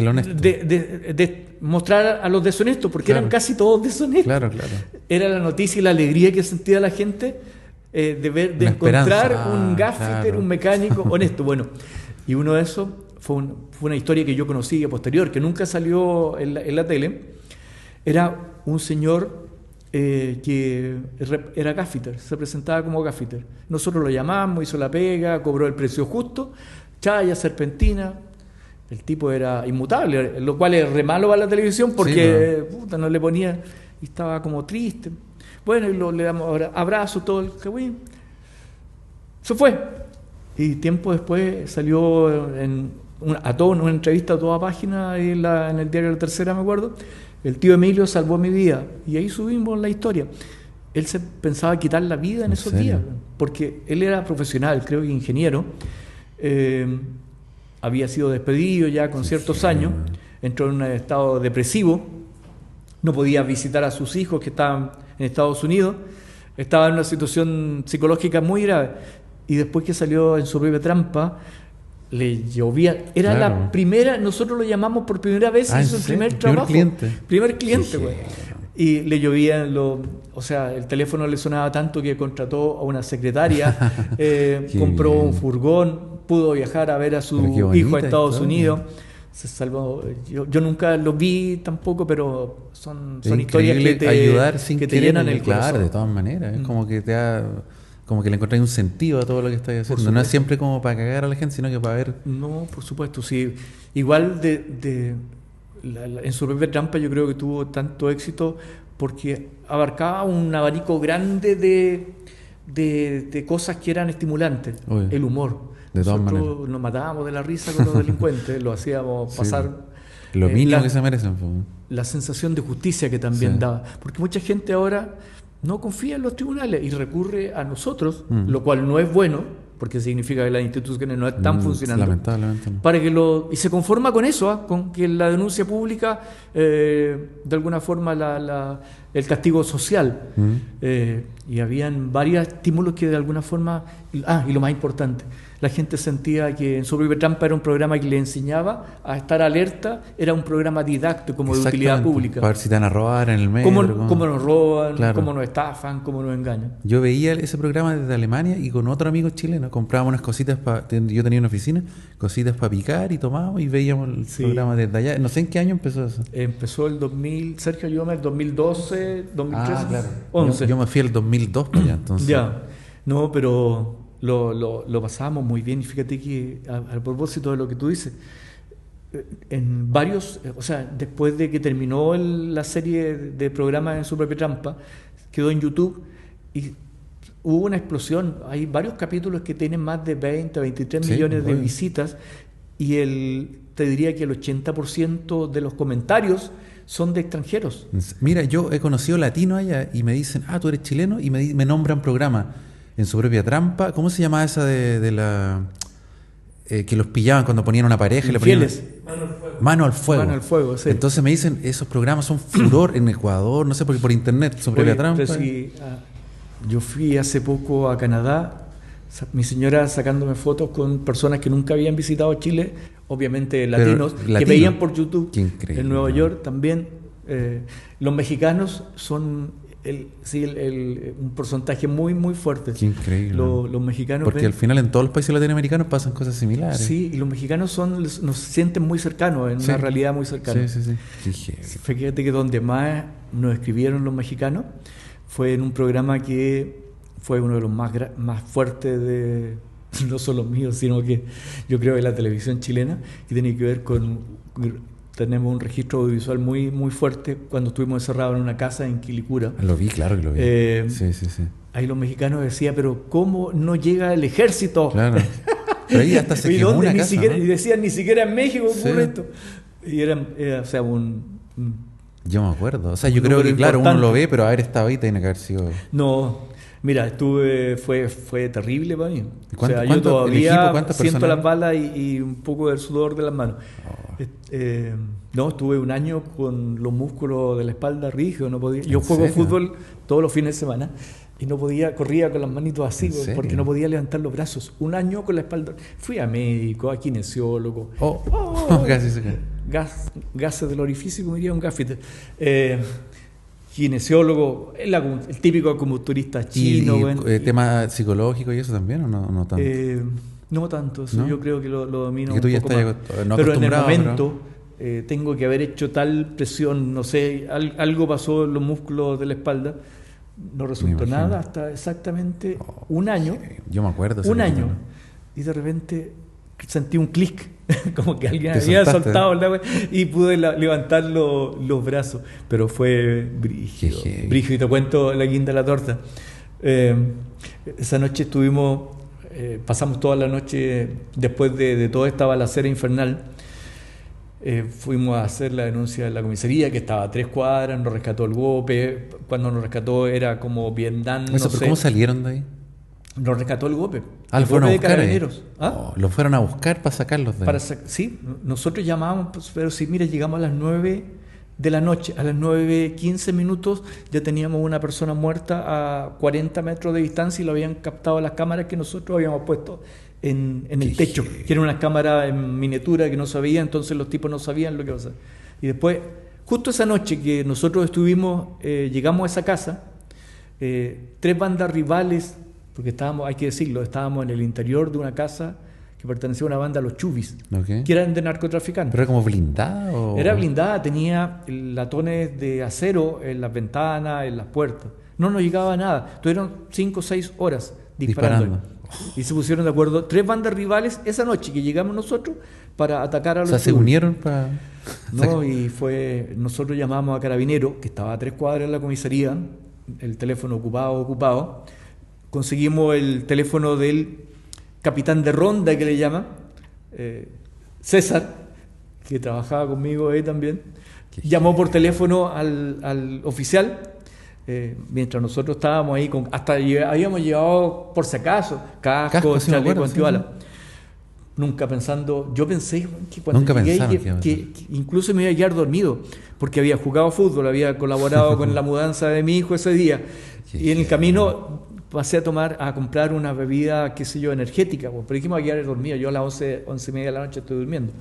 honesto. de mostrar a los deshonestos, porque Claro. eran casi todos deshonestos. Claro, claro. Era la noticia y la alegría que sentía la gente de ver, de Una encontrar esperanza. un Ah, gaffiter, claro. un mecánico honesto. Bueno, y uno de esos fue una historia que yo conocí a posterior, que nunca salió en la tele. Era un señor que era gaffiter, se presentaba como gaffiter. Nosotros lo llamamos, hizo la pega, cobró el precio justo, chaya, serpentina. El tipo era inmutable, lo cual es re malo para la televisión porque puta, no le ponía y estaba como triste. Bueno, y le damos abrazo, todo el cagüín. Se fue. Y tiempo después salió en una entrevista a toda página en el diario La Tercera, me acuerdo. El tío Emilio salvó mi vida. Y ahí subimos la historia. Él se pensaba quitar la vida en ¿En esos serio? días, porque él era profesional, creo que ingeniero. Había sido despedido ya con ciertos años, entró en un estado depresivo, no podía visitar a sus hijos que estaban en Estados Unidos, estaba en una situación psicológica muy grave. Y después que salió en su propia trampa, le llovía. Era Claro. la primera, nosotros lo llamamos por primera vez, Ah, hizo ¿en el primer serio? Primer trabajo. cliente. Primer cliente, Qué güey. genio. Y le llovían o sea, el teléfono le sonaba tanto que contrató a una secretaria, Qué compró bien. un furgón, pudo viajar a ver a su Pero qué hijo a bonita Estados historia. Unidos. Se salvó. Yo nunca lo vi tampoco, pero son Es historias que increíble te, ayudar sin que te querer, llenan el claro, corazón. de todas maneras. Es como que como que le encontráis un sentido a todo lo que estáis haciendo. No es supuesto. siempre como para cagar a la gente, sino que para ver. No, por supuesto, sí. Igual en su propia trampa yo creo que tuvo tanto éxito porque abarcaba un abanico grande de cosas que eran estimulantes. Obvio. El humor. De todas Nosotros maneras. nos matábamos de la risa con los delincuentes, lo hacíamos Sí, pasar Lo mínimo la- que se merecen. pues. la sensación de justicia que también Sí. daba. Porque mucha gente ahora no confía en los tribunales y recurre a nosotros, Mm. lo cual no es bueno, porque significa que las instituciones no están funcionando. Lamentablemente no. Para que y se conforma con eso, con que la denuncia pública, de alguna forma, el castigo social. Y habían varios estímulos que de alguna forma. Y lo más importante, la gente sentía que en su propia trampa era un programa que le enseñaba a estar alerta, era un programa didáctico como de utilidad Exactamente. pública. Para ver si te van a robar en el metro. Cómo nos roban, Claro. cómo nos estafan, cómo nos engañan. Yo veía ese programa desde Alemania y con otro amigo chileno comprábamos unas cositas yo tenía una oficina, cositas para picar y tomábamos y veíamos el Sí. programa desde allá. No sé en qué año empezó eso. Empezó el 2000, Sergio ayúdame, el 2012, 2013, Ah, claro. 11. Yo me fui el 2002 para allá, entonces. Ya, no, pero lo pasábamos muy bien y fíjate que a propósito de lo que tú dices, en varios, o sea, después de que terminó la serie de programas en su propia trampa, quedó en YouTube y hubo una explosión. Hay varios capítulos que tienen más de 20, 23 Sí, millones de obvio. visitas y te diría que el 80% de los comentarios son de extranjeros. Mira, yo he conocido latinos allá y me dicen, tú eres chileno, y me nombran programas en su propia trampa. ¿Cómo se llamaba esa de la que los pillaban cuando ponían una pareja y le ponían Infieles. mano al fuego? Mano al fuego, sí. Entonces me dicen, esos programas son furor en Ecuador, no sé, porque por internet, su propia Oye, trampa. pero sí, yo fui hace poco a Canadá, mi señora sacándome fotos con personas que nunca habían visitado Chile, obviamente latinos, que latino. veían por YouTube. Qué increíble. En Nueva York también. Los mexicanos son un porcentaje muy, muy fuerte. Qué increíble. Los mexicanos Porque ven- al final en todos los países latinoamericanos pasan cosas similares. Sí, y los mexicanos nos sienten muy cercanos, en Sí. una realidad muy cercana. Sí. Qué heavy. Fíjate que donde más nos escribieron los mexicanos fue en un programa que fue uno de los más fuertes no solo míos, sino que yo creo de la televisión chilena, que tenía que ver con tenemos un registro audiovisual muy, muy fuerte cuando estuvimos encerrados en una casa en Quilicura. Lo vi, claro que lo vi. Sí. Ahí los mexicanos decían, pero ¿cómo no llega el ejército? Claro. Pero ahí hasta se quemó una casa, siquiera, ¿no? Y decían, ni siquiera en México ocurre esto. Y era o sea, yo me acuerdo. O sea, yo creo que, claro, uno lo ve, pero haber estado ahí tiene que haber sido... No, mira, fue terrible para mí. O sea, yo el equipo, todavía ¿cuántas siento personas? las balas y un poco del sudor de las manos. No, estuve un año con los músculos de la espalda rígidos, no podía. Yo juego fútbol todos los fines de semana y no podía, corría con las manitos así porque no podía levantar los brazos. Un año con la espalda. Fui a médico, a kinesiólogo. Casi se cae. Gases del orificio, como diría un gafete. Kinesiólogo, el típico acupunturista chino. ¿Y tema psicológico y eso también o no tanto? No tanto, eso ¿no? Yo creo que lo domino un poco más. Pero en el momento tengo que haber hecho tal presión, no sé, algo pasó en los músculos de la espalda, no resultó nada hasta exactamente un año. Yo me acuerdo. Un año. Y de repente sentí un clic, como que alguien había soltado y pude levantar los brazos, pero fue brígido. Y te cuento la guinda de la torta. Esa noche pasamos toda la noche, después de toda esta balacera infernal, fuimos a hacer la denuncia en la comisaría, que estaba a 3 cuadras, nos rescató el GOPE. Cuando nos rescató era como Vietnam, no sé. ¿Cómo salieron de ahí? Nos rescató el GOPE. ¿Lo fueron a buscar? Carabineros. ¿Lo fueron a buscar para sacarlos de ahí? Sí, nosotros llamábamos, pues, pero sí, mira, llegamos a las 9 de la noche, a las 9:15 minutos ya teníamos una persona muerta a 40 metros de distancia y lo habían captado las cámaras que nosotros habíamos puesto en el techo, que eran unas cámaras en miniatura que no sabían, entonces los tipos no sabían lo que pasaba. Y después, justo esa noche que nosotros llegamos a esa casa, 3 bandas rivales, porque hay que decirlo, estábamos en el interior de una casa que pertenecía a una banda, los Chubis, que eran de narcotraficantes. ¿Pero era como blindada? Era blindada, tenía latones de acero en las ventanas, en las puertas. No nos llegaba nada. Estuvieron 5 o 6 horas disparando. Y se pusieron de acuerdo 3 bandas rivales esa noche que llegamos nosotros para atacar a los Chubis. Se unieron para... No, y nosotros llamamos a Carabineros, que estaba a 3 cuadras en la comisaría, el teléfono ocupado. Conseguimos el teléfono del capitán de ronda, que le llaman, César, que trabajaba conmigo ahí también. Llamó por teléfono al oficial, mientras nosotros estábamos ahí, hasta habíamos llevado, por si acaso, casco, chaleco, antibalas. Nunca pensando, yo pensé que cuando llegué que incluso me iba a quedar dormido, porque había jugado fútbol, había colaborado con la mudanza de mi hijo ese día, y en el camino pasé a comprar una bebida, qué sé yo, energética, pero dijimos a quedar dormido. Yo a las 11:30 de la noche estoy durmiendo.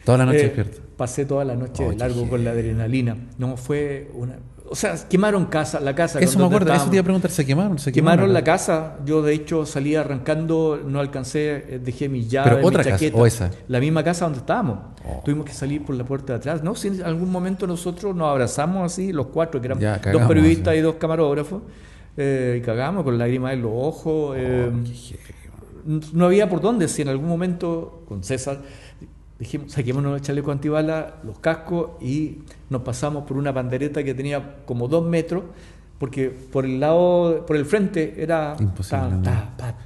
¿Toda la noche despierto? Pasé toda la noche de largo con la adrenalina. No, fue una... O sea, quemaron la casa. Eso me acuerdo, eso te iba a preguntar, ¿se quemaron? Quemaron la casa. Yo, de hecho, salí arrancando, no alcancé, dejé mi llave, ¿pero otra mi chaqueta. Casa o esa? La misma casa donde estábamos. Tuvimos que salir por la puerta de atrás. No, si en algún momento nosotros nos abrazamos así, los 4, que eran dos periodistas y 2 camarógrafos. Y cagamos con lágrimas en los ojos. No había por dónde. Si en algún momento con César dijimos, saquémonos el chaleco antibalas, los cascos, y nos pasamos por una pandereta que tenía como 2 metros, porque por el frente era imposible.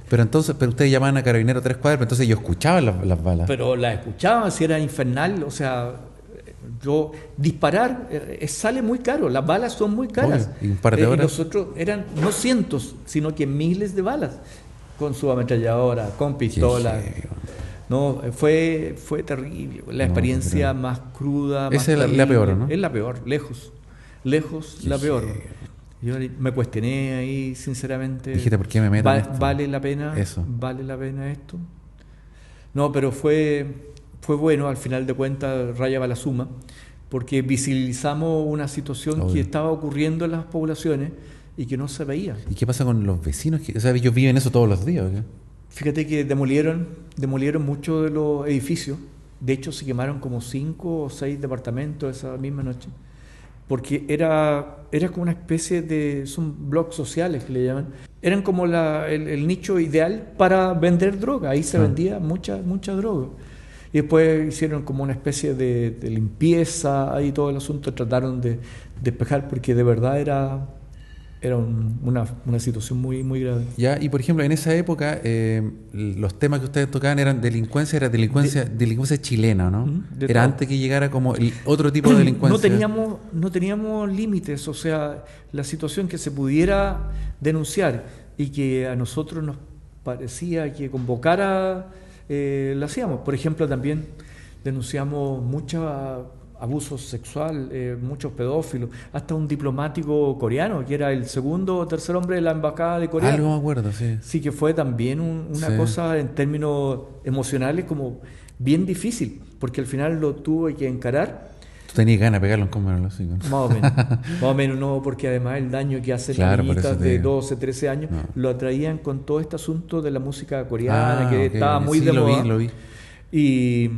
Pero ustedes llamaban a Carabineros 3 cuadras, pero entonces ellos escuchaban las balas. Pero las escuchaban, si era infernal, o sea, disparar sale muy caro, las balas son muy caras. Y un par de horas. Nosotros eran no cientos, sino que miles de balas, con su ametralladora, con pistolas. No, fue terrible, la experiencia más cruda. Esa es la peor, ¿no? Es la peor, lejos la peor. Yo me cuestioné ahí, sinceramente. Dijiste, ¿por qué me meto en esto? ¿Vale la pena? ¿Vale la pena esto? No, pero fue bueno, al final de cuentas, raya va la suma, porque visibilizamos una situación que estaba ocurriendo en las poblaciones y que no se veía. ¿Y qué pasa con los vecinos? O sea, ellos viven eso todos los días, ¿o qué? Fíjate que demolieron muchos de los edificios. De hecho, se quemaron como 5 o 6 departamentos esa misma noche, porque era como una especie de... son blogs sociales que le llaman. Eran como el nicho ideal para vender droga. Ahí se vendía mucha droga. Y Y después hicieron como una especie de limpieza, ahí todo el asunto, trataron de despejar porque de verdad era una situación muy, muy grave. Ya, y por ejemplo, en esa época, los temas que ustedes tocaban eran delincuencia, era delincuencia chilena, ¿no? De Era todo. antes que llegara como el otro tipo de delincuencia. No teníamos límites, o sea, la situación que se pudiera denunciar y que a nosotros nos parecía que convocara, la hacíamos. Por ejemplo, también denunciamos mucho abuso sexual, muchos pedófilos, hasta un diplomático coreano, que era el segundo o tercer hombre de la embajada de Corea. Algo me acuerdo, sí. Sí, que fue también una Sí. cosa en términos emocionales como bien difícil, porque al final lo tuve que encarar. Tú tenías ganas de pegarlo en cómo los hijos. Más o menos, más o menos no, porque además el daño que hacen Claro, las por niñitas eso te de digo. 12, 13 años No. lo atraían con todo este asunto de la música coreana, que ok, estaba muy sí, de lo moda. vi, lo vi. Y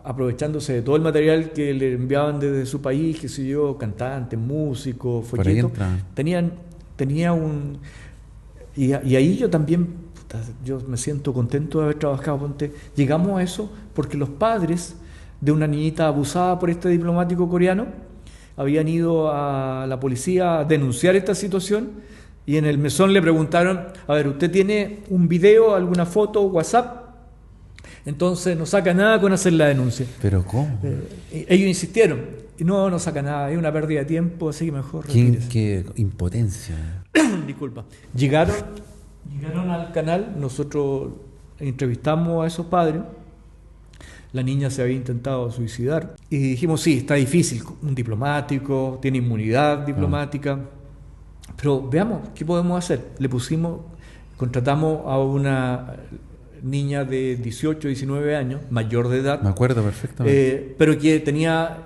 aprovechándose de todo el material que le enviaban desde su país, qué sé yo, cantantes, músicos, Por ahí folletos, entraban. tenía un... Y ahí yo también, puta, yo me siento contento de haber trabajado, ponte, llegamos a eso porque los padres de una niñita abusada por este diplomático coreano habían ido a la policía a denunciar esta situación y en el mesón le preguntaron, a ver, ¿usted tiene un video, alguna foto, WhatsApp? Entonces no saca nada con hacer la denuncia. ¿Pero cómo? Ellos insistieron, y no saca nada, es una pérdida de tiempo, así que mejor ¿Qué, retírese. qué impotencia? Disculpa. Llegaron al canal, nosotros entrevistamos a esos padres, la niña se había intentado suicidar y dijimos, sí, está difícil, un diplomático, tiene inmunidad diplomática, pero veamos, ¿qué podemos hacer? Contratamos a una niña de 18, 19 años, mayor de edad, Me acuerdo perfectamente. pero que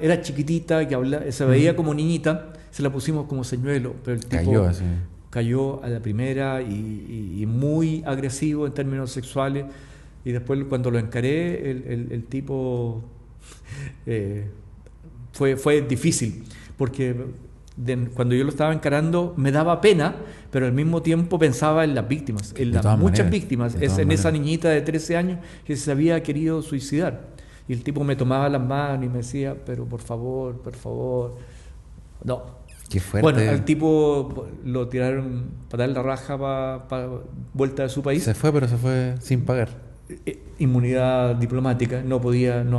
era chiquitita, que se veía como niñita, se la pusimos como señuelo, pero el tipo Cayó así. cayó a la primera y muy agresivo en términos sexuales. Y después cuando lo encaré, el tipo fue difícil, porque cuando yo lo estaba encarando me daba pena, pero al mismo tiempo pensaba en las víctimas, en De las todas muchas maneras, víctimas, de todas en esa maneras. niñita de 13 años que se había querido suicidar. Y el tipo me tomaba las manos y me decía, pero por favor, no. Qué fuerte. Bueno, al tipo lo tiraron para dar la raja para vuelta de su país. Se fue, pero se fue sin pagar. Inmunidad diplomática, no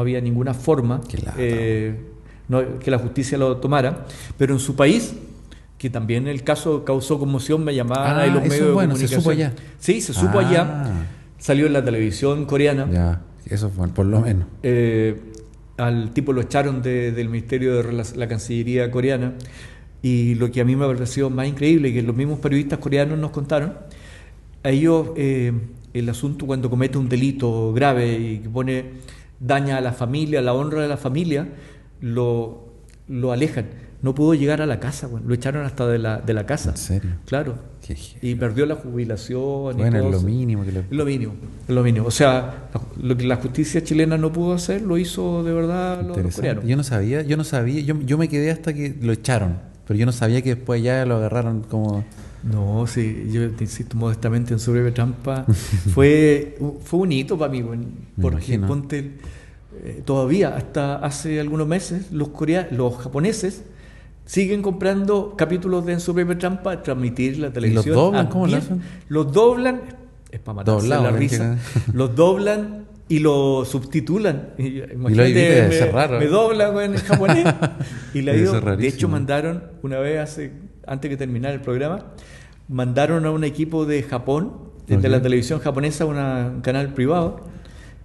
había ninguna forma Qué lata. que la justicia lo tomara, pero en su país, que también el caso causó conmoción, me llamaban ahí los eso medios es bueno, de se comunicación. supo allá. Sí, se supo allá, Ah, salió en la televisión coreana. ya, eso fue, por lo menos. Al tipo lo echaron del Ministerio de la Cancillería coreana, y lo que a mí me pareció más increíble, que los mismos periodistas coreanos nos contaron, a ellos el asunto cuando comete un delito grave y que daña a la familia, la honra de la familia, lo alejan. No pudo llegar a la casa, bueno, lo echaron hasta de la casa. ¿En serio? Claro. Qué Y perdió la jubilación. Bueno, y todo es lo eso. mínimo que le... Es lo mínimo. O sea, lo que la justicia chilena no pudo hacer, lo hizo de verdad los Interesante. coreanos. Yo no sabía, yo me quedé hasta que lo echaron, pero yo no sabía que después ya lo agarraron como... No, sí, yo te insisto modestamente en su breve trampa. fue un hito para mí, bueno, porque imagino. ponte, todavía hasta hace algunos meses los japoneses siguen comprando capítulos de En su breve trampa para transmitir la televisión. doblan? ¿Cómo lo bien. hacen? Los doblan, es para matarse Doblado, la ¿eh? risa, los doblan y lo subtitulan. Imagínate, debe ser raro. me doblan en japonés. Y le Debe digo, ser de hecho rarísimo. mandaron una vez antes que terminara el programa, mandaron a un equipo de Japón, de Ok. la televisión japonesa, un canal privado,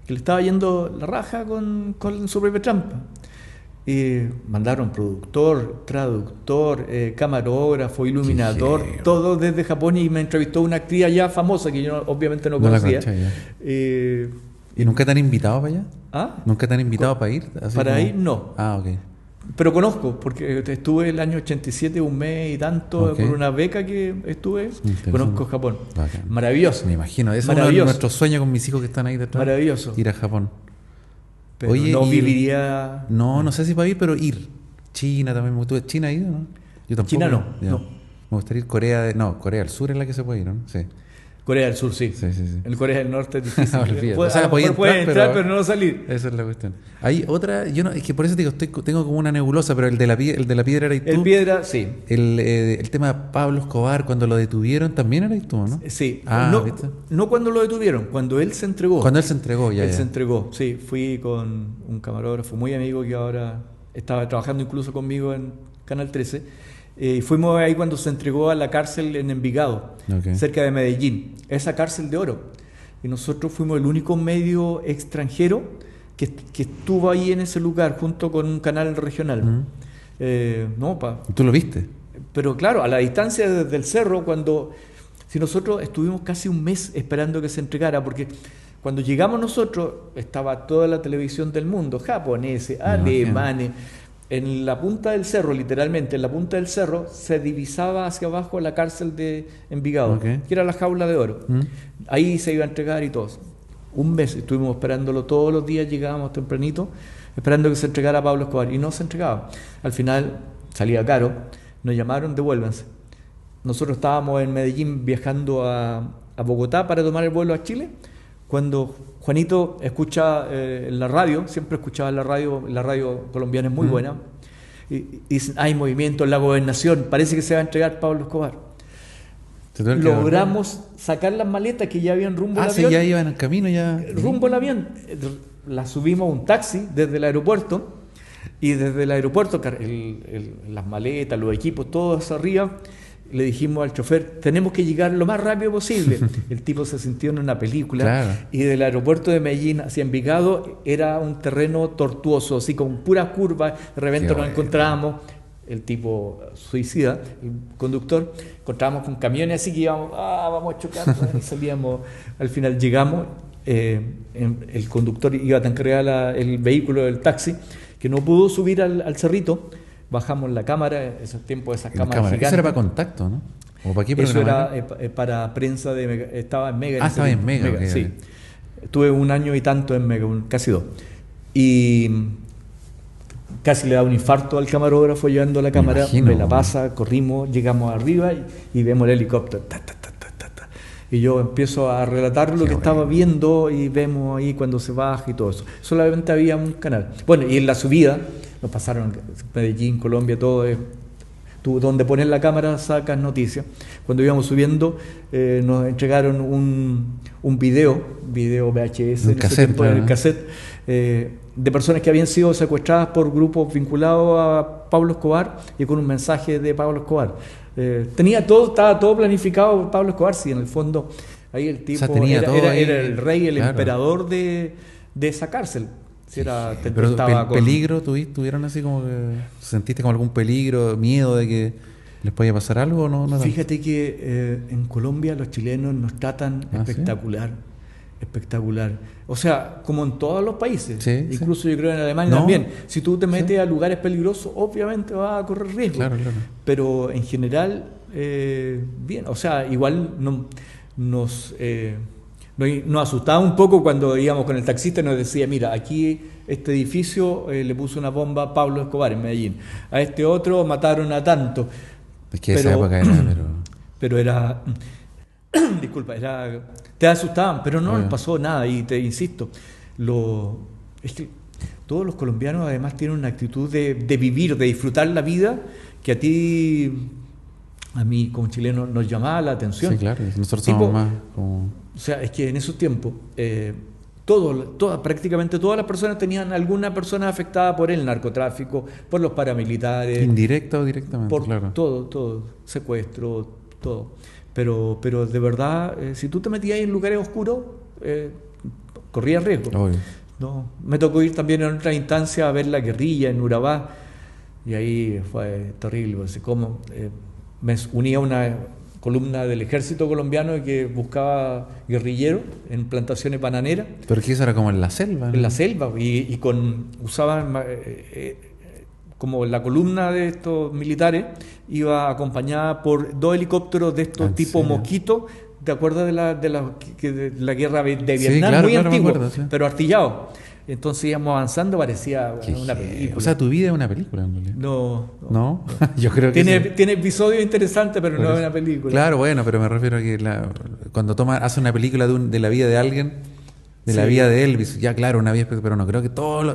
que le estaba yendo la raja con su propia trampa. Y mandaron productor, traductor, camarógrafo, iluminador, Qué todo desde Japón, y me entrevistó una actriz allá famosa que yo obviamente no No la conocía. conocía, ya. Eh, ¿Y nunca te han invitado para allá? ¿Ah? ¿Nunca te han invitado para ir? Así Para como- ir, no. Ah, ok. Pero conozco, porque estuve el año 87 un mes y tanto Ok. por una beca que estuve. Interesante. Conozco Japón. Bacán. Maravilloso. Me imagino, eso es uno de Maravilloso. nuestros sueños con mis hijos que están ahí detrás. Maravilloso. Ir a Japón. Pero Oye, no y- viviría... No sé si para ir, pero ir. China también me gustó. ¿China ha ido, no? Yo tampoco. China no, Ya. no. Me gustaría ir Corea del Sur es la que se puede ir, ¿no? Sí. Corea del Sur, sí. Sí, sí, sí. En Corea del Norte es difícil. Olvídate. Puede, O sea, a lo podía mejor puede entrar, entrar, pero no salir. Esa es la cuestión. Hay otra, yo no, es que por eso te digo, tengo como una nebulosa, pero el de la piedra era El tú. Piedra, sí. El tema de Pablo Escobar, cuando lo detuvieron, también eras tú, ¿no? Sí. Ah, ¿viste? No cuando lo detuvieron, cuando él se entregó. Cuando él se entregó, ya. Él se entregó, sí. Fui con un camarógrafo muy amigo que ahora estaba trabajando incluso conmigo en Canal 13. Fuimos ahí cuando se entregó a la cárcel en Envigado, cerca de Medellín, esa cárcel de oro. Y nosotros fuimos el único medio extranjero que estuvo ahí en ese lugar junto con un canal regional. ¿Tú lo viste? Pero claro, a la distancia desde el cerro, si nosotros estuvimos casi un mes esperando que se entregara, porque cuando llegamos nosotros estaba toda la televisión del mundo, japoneses, alemanes. En la punta del cerro, literalmente, en la punta del cerro, se divisaba hacia abajo la cárcel de Envigado, que era la jaula de oro. Ahí se iba a entregar y todo. Un mes estuvimos esperándolo todos los días, llegábamos tempranito, esperando que se entregara a Pablo Escobar, y no se entregaba. Al final salía caro, nos llamaron, devuélvanse. Nosotros estábamos en Medellín viajando a Bogotá para tomar el vuelo a Chile, cuando Juanito escucha en la radio, siempre escuchaba la radio colombiana es muy buena, y dicen, hay movimiento en la gobernación, parece que se va a entregar Pablo Escobar. Logramos sacar las maletas que ya habían rumbo al avión. Sí, ya iban en camino, ya. Rumbo al avión. Las subimos a un taxi desde el aeropuerto, y desde el aeropuerto las maletas, los equipos, todos arriba. Le dijimos al chofer, tenemos que llegar lo más rápido posible. El tipo se sintió en una película. Claro. Y del aeropuerto de Medellín hacia Envigado era un terreno tortuoso, así con puras curvas. De repente nos encontrábamos, el tipo suicida, el conductor, encontrábamos con camiones así que íbamos, vamos a chocar. Y salíamos, al final llegamos, el conductor iba tan cargado el vehículo del taxi que no pudo subir al cerrito. Bajamos la cámara, esos tiempos, esas cámaras gigantes. Eso era para contacto, ¿no? ¿O para qué Eso programa? era para prensa de Mega, estaba en Mega. Estaba en Mega, okay, sí. Estuve 1 año y tanto en Mega, casi 2. Y casi le da un infarto al camarógrafo llevando la cámara, me la pasa, corrimos, llegamos arriba y vemos el helicóptero. Y yo empiezo a relatar lo que estaba viendo y vemos ahí cuando se baja y todo eso. Solamente había un canal. Bueno, y en la subida nos pasaron Medellín, Colombia, todo. Tú donde pones la cámara sacas noticias. Cuando íbamos subiendo nos entregaron un video VHS, un cassette, el cassette, de personas que habían sido secuestradas por grupos vinculados a Pablo Escobar y con un mensaje de Pablo Escobar. Estaba todo planificado por Pablo Escobar, sí, en el fondo ahí el tipo era el rey, el emperador de esa cárcel. Pero peligro tuvieron así como que sentiste como algún peligro, miedo de que les podía pasar algo o no. Fíjate que en Colombia los chilenos nos tratan espectacular. O sea, como en todos los países, incluso yo creo en Alemania también. Si tú te metes a lugares peligrosos, obviamente vas a correr riesgo. Claro. Pero en general, bien. O sea, igual nos asustaba un poco cuando íbamos con el taxista y nos decía, mira, aquí este edificio le puso una bomba a Pablo Escobar en Medellín. A este otro mataron a tanto. Es que esa época era, pero era... Disculpa, te asustaban, pero no les pasó nada. Y te insisto, es que todos los colombianos además tienen una actitud de vivir, de disfrutar la vida, que a mí como chileno nos llamaba la atención. Sí, claro, nosotros somos más como... O sea, es que en esos tiempos prácticamente todas las personas tenían alguna persona afectada por el narcotráfico, por los paramilitares. Indirecta o directamente, por claro. Todo, secuestro, todo. Pero de verdad, si tú te metías en lugares oscuros, corrías riesgo. No, me tocó ir también en otra instancia a ver la guerrilla en Urabá, y ahí fue terrible. Me uní a una columna del ejército colombiano que buscaba guerrilleros en plantaciones bananeras. Pero que eso era como en la selva, ¿no? En la selva, y usaban como la columna de estos militares iba acompañada por 2 helicópteros de estos tipo Mosquito ¿te acuerdas de la guerra de Vietnam? Sí, claro, Muy claro, me antiguo, acuerdo, sí. pero artillado. Entonces íbamos avanzando, parecía una película. O sea, tu vida es una película, en realidad. No. ¿No? Yo creo que Tiene, sí. tiene episodios interesantes, pero Por no es eso. una película. Claro, bueno, pero me refiero a que cuando hace una película de la vida de alguien, de la Sí. vida de Elvis, ya claro, una vida, pero no creo que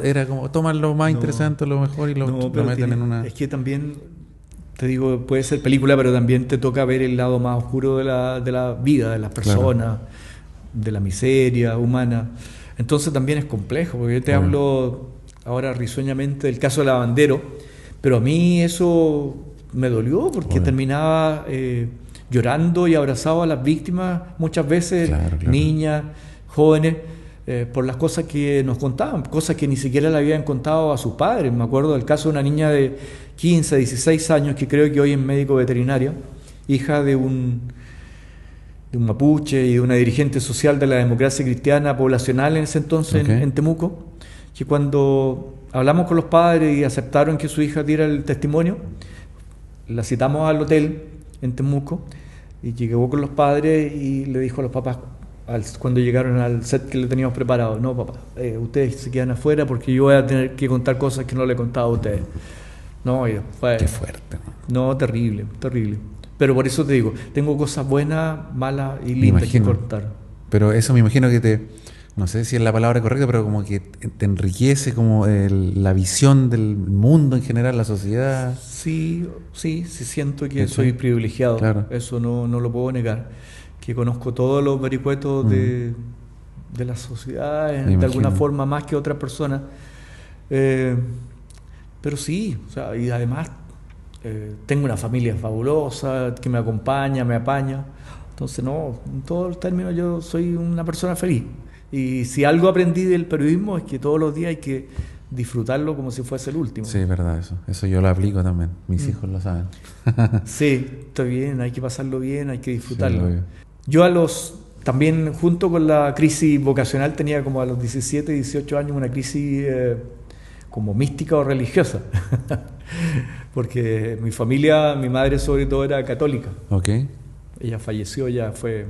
era como toman lo más No. interesante, lo mejor y No, lo pero meten en una... es que también, te digo, puede ser película, pero también te toca ver el lado más oscuro de la vida, de las personas, de la miseria humana. Entonces también es complejo, porque yo te Bueno. hablo ahora risueñamente del caso de Lavandero, pero a mí eso me dolió porque Bueno. terminaba llorando y abrazado a las víctimas, muchas veces Claro, claro. niñas, jóvenes, por las cosas que nos contaban, cosas que ni siquiera le habían contado a sus padres. Me acuerdo del caso de una niña de 15, 16 años, que creo que hoy es médico veterinario, hija de un mapuche y de una dirigente social de la democracia cristiana poblacional en ese entonces, Ok. en Temuco, que cuando hablamos con los padres y aceptaron que su hija diera el testimonio, la citamos al hotel en Temuco y llegó con los padres y le dijo a los papás, cuando llegaron al set que le teníamos preparado, no papá, ustedes se quedan afuera porque yo voy a tener que contar cosas que no le he contado a ustedes. No, y fue... Qué fuerte, ¿no? No, terrible, terrible. Pero por eso te digo, tengo cosas buenas, malas y Me lindas que imagino. contar. Pero eso me imagino que no sé si es la palabra correcta, pero como que te enriquece como la visión del mundo en general, la sociedad. Sí, siento que Sí, soy sí. privilegiado. Claro. Eso no lo puedo negar. Que conozco todos los vericuetos de la sociedad, Me de imagino. alguna forma más que otras personas. Pero sí, o sea, y además tengo una familia fabulosa que me acompaña, me apaña. Entonces, no, en todos los términos yo soy una persona feliz. Y si algo aprendí del periodismo es que todos los días hay que disfrutarlo como si fuese el último. Sí, es verdad eso. Eso yo lo aplico también. Mis hijos lo saben. Sí, está bien, hay que pasarlo bien, hay que disfrutarlo. obvio. Yo también junto con la crisis vocacional tenía como a los 17, 18 años una crisis como mística o religiosa. Porque mi familia, mi madre sobre todo era católica. Ok. Ella falleció, ella fue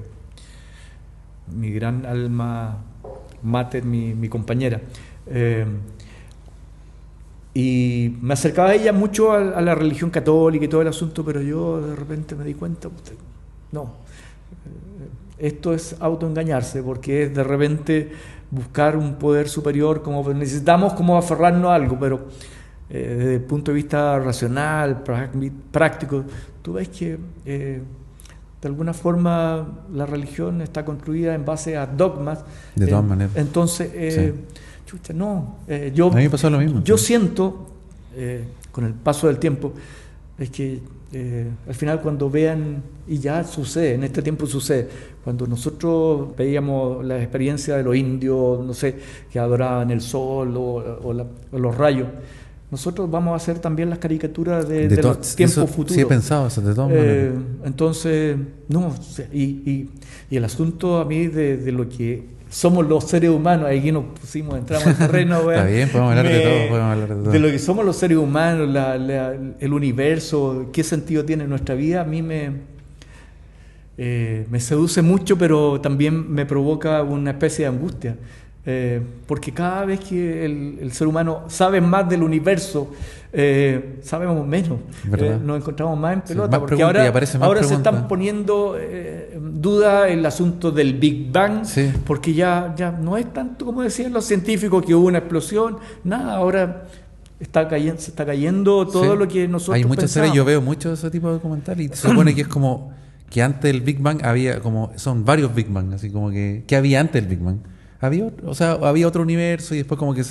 mi gran alma mater, mi compañera. Y me acercaba a ella mucho a la religión católica y todo el asunto, pero yo de repente me di cuenta, no, esto es autoengañarse, porque es de repente buscar un poder superior, como necesitamos como aferrarnos a algo, pero desde el punto de vista racional, práctico, tú ves que de alguna forma la religión está construida en base a dogmas. De todas maneras. Entonces, Sí. chucha, no. A mí me pasó lo mismo. Yo siento, con el paso del tiempo, es que al final cuando vean, y ya sucede, en este tiempo sucede, cuando nosotros veíamos la experiencia de los indios, no sé, que adoraban el sol o los rayos, nosotros vamos a hacer también las caricaturas de los tiempos eso, futuros. Sí he pensado eso, de todas maneras. Entonces, no, o sea, y el asunto a mí de lo que somos los seres humanos, aquí nos pusimos, entramos al terreno. Está bien, podemos hablar de todo, podemos hablar de todo. De lo que somos los seres humanos, el universo, qué sentido tiene nuestra vida, a mí me seduce mucho, pero también me provoca una especie de angustia. Porque cada vez que el ser humano sabe más del universo, sabemos menos. Nos encontramos más en pelota, más porque ahora se están preguntas. poniendo en duda el asunto del Big Bang, Sí. porque ya no es tanto como decían los científicos que hubo una explosión, nada, ahora se está cayendo todo Sí. lo que nosotros Hay muchas series, pensábamos. yo veo muchos de ese tipo de documentales y se supone que es como que antes del Big Bang había como, son varios Big Bang, así como que, ¿qué había antes del Big Bang? Había otro universo y después como que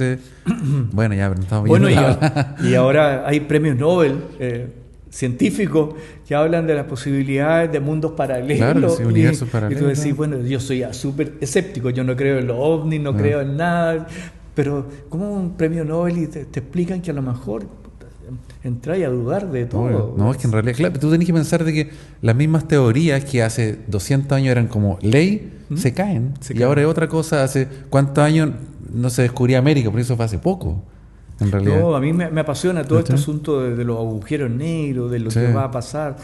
bueno, ya, pero no estamos Bueno, viendo y ahora hay premios Nobel científicos que hablan de las posibilidades de mundos paralelos. Claro, sí, universos Y paralelos. tú decís, bueno, yo soy súper escéptico, yo no creo en los ovnis, no creo en nada, pero ¿cómo un premio Nobel y te explican que a lo mejor entráis a dudar de todo? Obvio. No, es que en realidad, claro, tú tenés que pensar de que las mismas teorías que hace 200 años eran como ley, se caen. Se y caen. ahora es otra cosa. Hace cuántos años no se descubría América, por eso fue hace poco, en realidad. No, a mí me apasiona todo este ¿Sí? asunto de los agujeros negros, de lo Sí. que va a pasar,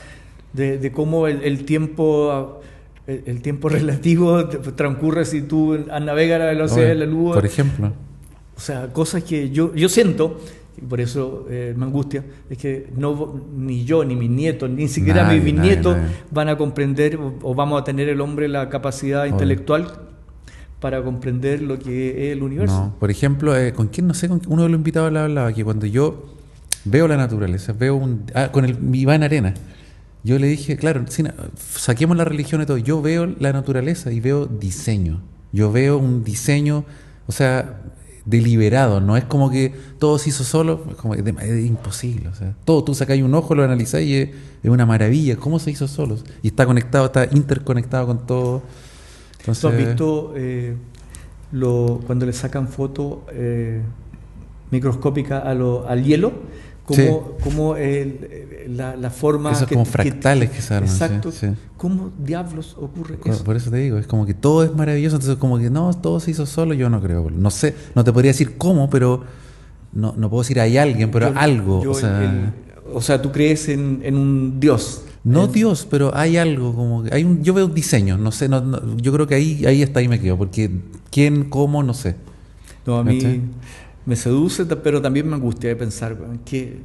de cómo el tiempo el tiempo relativo transcurre si tú navegas a la velocidad de la luz. Por ejemplo. O sea, cosas que yo siento, y por eso me angustia, es que ni yo, ni mis nietos, ni siquiera mis bisnietos van a comprender o vamos a tener el hombre la capacidad intelectual para comprender lo que es el universo. No, por ejemplo, ¿con quién? No sé, con uno de los invitados le hablaba que cuando yo veo la naturaleza, con el Iván Arena, yo le dije, claro, saquemos la religión y todo, yo veo la naturaleza y veo diseño, yo veo un diseño, o sea, deliberado, no es como que todo se hizo solo, es imposible, o sea, todo, tú sacáis un ojo, lo analizás y es una maravilla, ¿cómo se hizo solo? Y está conectado, está interconectado con todo. Entonces, ¿tú has visto cuando le sacan fotos microscópicas al hielo? Como la forma... Esos como fractales que se arman. Exacto. Sí. ¿Cómo diablos ocurre eso? Por eso te digo, es como que todo es maravilloso, entonces como que no, todo se hizo solo, yo no creo. No sé, no te podría decir cómo, pero no puedo decir hay alguien, pero algo. O sea, tú crees en un Dios. No Dios, pero hay algo, como que yo veo un diseño, no sé, yo creo que ahí está, ahí me quedo, porque quién, cómo, no sé. No, a mí me seduce, pero también me angustia de pensar, ¿qué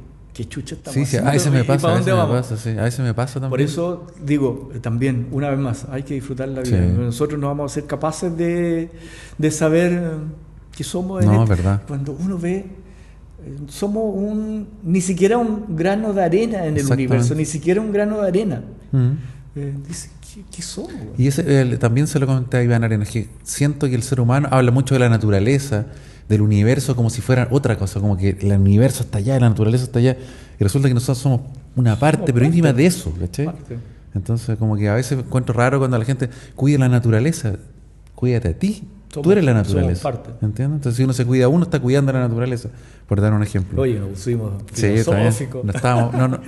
chucha estamos haciendo? A veces me pasa, ¿Para dónde vamos? A veces me pasa también. Por eso digo, también, una vez más, hay que disfrutar la vida. Sí. Nosotros no vamos a ser capaces de saber qué somos. No, es verdad. Cuando uno ve, somos ni siquiera un grano de arena en el universo, ni siquiera un grano de arena. Dice, ¿qué somos? Y también se lo comenté a Iván Arenas, que siento que el ser humano habla mucho de la naturaleza, del universo como si fuera otra cosa, como que el universo está allá, la naturaleza está allá, y resulta que nosotros somos una parte, pero íntima de eso, ¿cachai? Entonces como que a veces encuentro raro cuando la gente cuida la naturaleza, cuídate a ti, tú eres la naturaleza, ¿entiendes? Entonces si uno se cuida a uno, está cuidando a la naturaleza, por dar un ejemplo. Oye, nos pusimos filosóficos.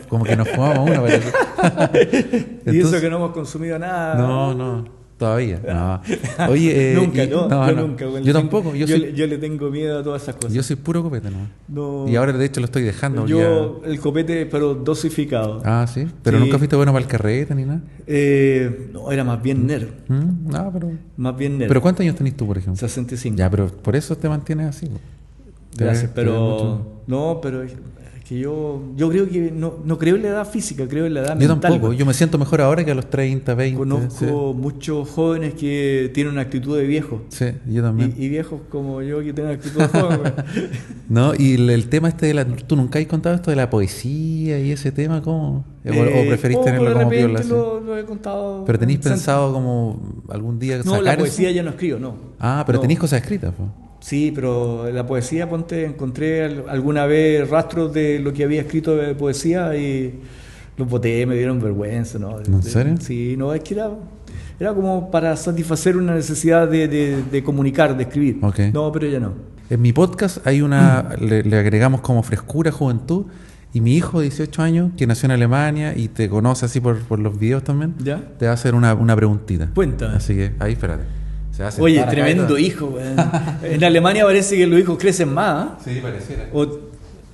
Como que nos fumamos una, parece. Y eso que no hemos consumido nada. No. Todavía, no. Oye, nunca, nunca. Bueno, yo tampoco. Yo le tengo miedo a todas esas cosas. Yo soy puro copete, no. Y ahora de hecho lo estoy dejando. El copete, pero dosificado. Ah, sí. Pero nunca fuiste bueno para el carrete ni nada. No, era más bien nerd. Más bien nerd. ¿Pero cuántos años tenés tú, por ejemplo? 65. Ya, pero por eso te mantienes así. Gracias, pero que yo creo que no creo en la edad física, creo en la edad mental. Yo tampoco, yo me siento mejor ahora que a los 30, 20. Conozco muchos jóvenes que tienen una actitud de viejo. Sí, yo también. Y viejos como yo que tienen actitud de joven. No, y el tema ¿tú nunca has contado esto de la poesía y ese tema? ¿Cómo? ¿O preferís tenerlo como piola? Lo he contado. ¿Pero tenéis pensado como algún día sacar la poesía eso? ya no escribo, no. Ah, pero tenéis cosas escritas, pues. Sí, pero la poesía, encontré alguna vez rastros de lo que había escrito de poesía y los boté, me dieron vergüenza, ¿no? ¿En serio? Sí, no, es que era como para satisfacer una necesidad de comunicar, de escribir. Okay. No, pero ya no. En mi podcast hay le agregamos como frescura, juventud, y mi hijo de 18 años, que nació en Alemania y te conoce así por los videos también, ¿Ya? te va a hacer una preguntita. Cuéntame. Así que ahí, espérate. Oye, tremendo hijo, güey. En Alemania parece que los hijos crecen más, ¿eh? Sí, pareciera. O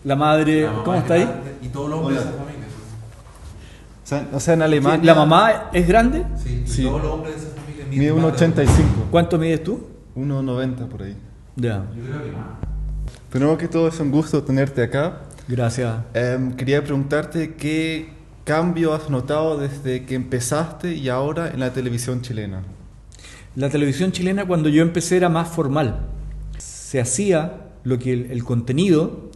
la madre, ¿cómo está ahí? Y todos los hombres de esa familia. O sea, en Alemania... ¿La mamá es grande? Sí. Todos los hombres de esa familia mide 1,85. ¿Cuánto mides tú? 1,90 por ahí. Ya. Yo creo que más. Primero que todo es un gusto tenerte acá. Gracias. Quería preguntarte qué cambio has notado desde que empezaste y ahora en la televisión chilena. La televisión chilena cuando yo empecé era más formal. Se hacía lo que el contenido,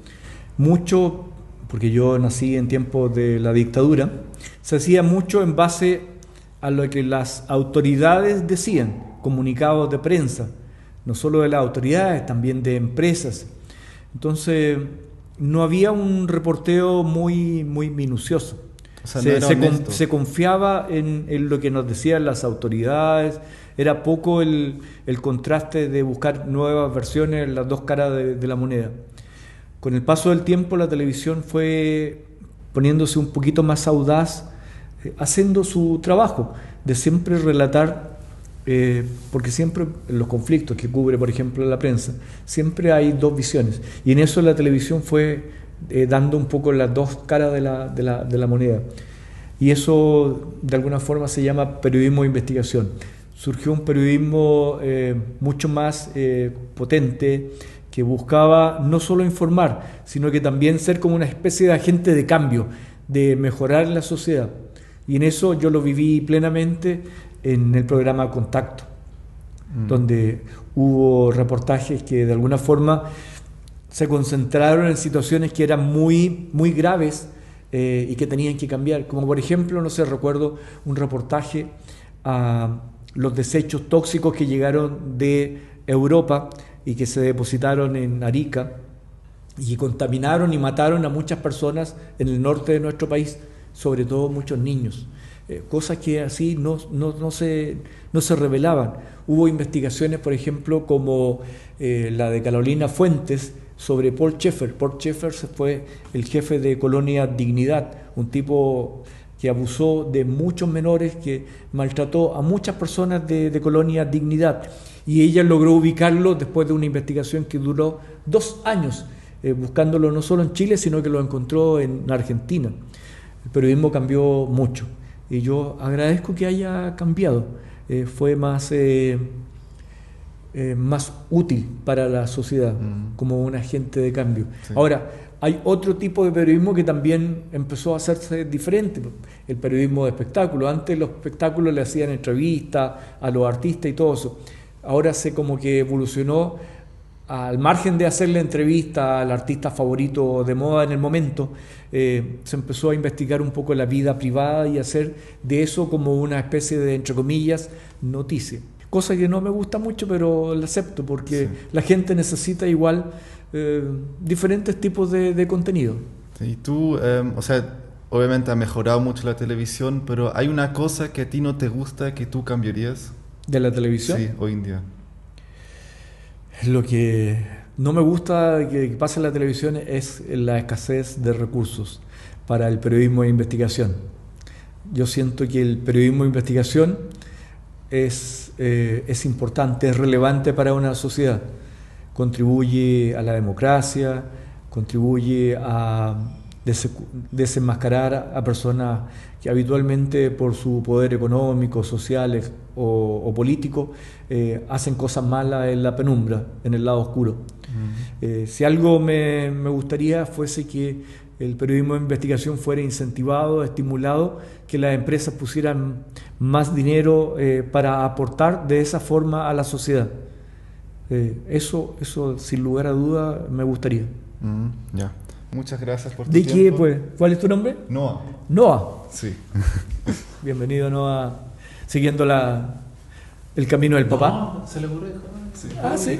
mucho, porque yo nací en tiempos de la dictadura, se hacía mucho en base a lo que las autoridades decían, comunicados de prensa, no solo de las autoridades, también de empresas. Entonces, no había un reporteo muy minucioso. O sea, se confiaba en lo que nos decían las autoridades. Era poco el contraste de buscar nuevas versiones, las dos caras de la moneda. Con el paso del tiempo la televisión fue poniéndose un poquito más audaz, haciendo su trabajo de siempre relatar, porque siempre en los conflictos que cubre, por ejemplo, la prensa, siempre hay dos visiones. Y en eso la televisión fue dando un poco las dos caras de la moneda. Y eso de alguna forma se llama periodismo de investigación. Surgió un periodismo mucho más potente, que buscaba no solo informar, sino que también ser como una especie de agente de cambio, de mejorar la sociedad. Y en eso yo lo viví plenamente en el programa Contacto, donde hubo reportajes que de alguna forma se concentraron en situaciones que eran muy, muy graves y que tenían que cambiar. Como por ejemplo, no sé, recuerdo un reportaje a los desechos tóxicos que llegaron de Europa y que se depositaron en Arica y contaminaron y mataron a muchas personas en el norte de nuestro país, sobre todo muchos niños. Cosas que así no se revelaban. Hubo investigaciones, por ejemplo, como la de Carolina Fuentes sobre Paul Schaeffer. Paul Schaeffer fue el jefe de Colonia Dignidad, un tipo que abusó de muchos menores, que maltrató a muchas personas de Colonia Dignidad. Y ella logró ubicarlo después de una investigación que duró 2 años, buscándolo no solo en Chile, sino que lo encontró en Argentina. El periodismo cambió mucho y yo agradezco que haya cambiado. Fue más útil para la sociedad como un agente de cambio. Sí. Ahora, hay otro tipo de periodismo que también empezó a hacerse diferente, el periodismo de espectáculo. Antes los espectáculos le hacían entrevistas a los artistas y todo eso. Ahora se como que evolucionó al margen de hacerle entrevista al artista favorito de moda en el momento, se empezó a investigar un poco la vida privada y hacer de eso como una especie de, entre comillas, noticia. Cosa que no me gusta mucho, pero la acepto porque la gente necesita igual diferentes tipos de contenido. Y tú, o sea, obviamente ha mejorado mucho la televisión, pero ¿hay una cosa que a ti no te gusta que tú cambiarías? ¿De la televisión? Sí, hoy en día. Lo que no me gusta que pase en la televisión es la escasez de recursos para el periodismo de investigación. Yo siento que el periodismo de investigación es importante, es relevante para una sociedad. Contribuye a la democracia, contribuye a desenmascarar a personas que habitualmente por su poder económico, social o político hacen cosas malas en la penumbra, en el lado oscuro. Si algo me gustaría fuese que el periodismo de investigación fuera incentivado, estimulado, que las empresas pusieran más dinero para aportar de esa forma a la sociedad. Eso sin lugar a duda me gustaría. Ya. Muchas gracias por tu tiempo. ¿De qué, pues? ¿Cuál es tu nombre? Noah. Noah. Sí. Bienvenido, Noah. Siguiendo el camino del papá. No, se le ocurrió. Sí. Ah, sí.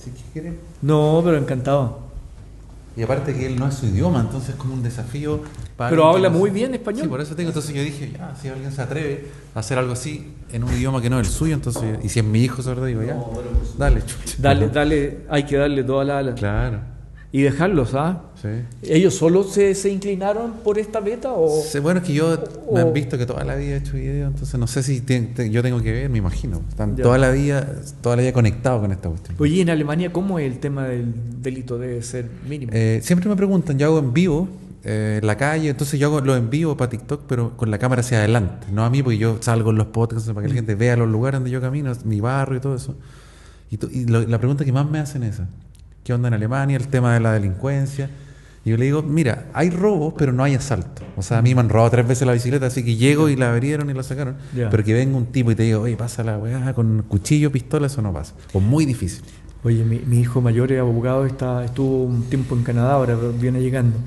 Si quiere. No, pero encantado. Y aparte que él no es su idioma, entonces es como un desafío para... Pero habla muy bien español. Sí, por eso tengo. Entonces yo dije, ya, si alguien se atreve a hacer algo así en un idioma que no es el suyo, entonces... Y si es mi hijo, sobre todo, digo, ya, dale, chucha. Dale, hay que darle toda la ala. Claro. Y dejarlos, ¿ah? Sí. ¿Ellos solo se inclinaron por esta beta? O, bueno, es que me han visto que toda la vida he hecho videos, entonces no sé si yo tengo que ver, me imagino. Están toda la vida conectados con esta cuestión. Oye, en Alemania, ¿cómo es el tema del delito? Debe ser mínimo. Siempre me preguntan, yo hago en vivo en la calle, entonces yo hago los en vivo para TikTok, pero con la cámara hacia adelante, no a mí, porque yo salgo en los podcasts para que la gente vea los lugares donde yo camino, mi barrio y todo eso. La pregunta que más me hacen es esa. ¿Qué onda en Alemania? El tema de la delincuencia. Y yo le digo, mira, hay robos, pero no hay asalto. O sea, a mí me han robado 3 veces la bicicleta, así que llego y la abrieron y la sacaron. Pero que venga un tipo y te diga, oye, pasa la weá con cuchillo, pistola, eso no pasa. O muy difícil. Oye, mi hijo mayor es abogado, estuvo un tiempo en Canadá, ahora viene llegando.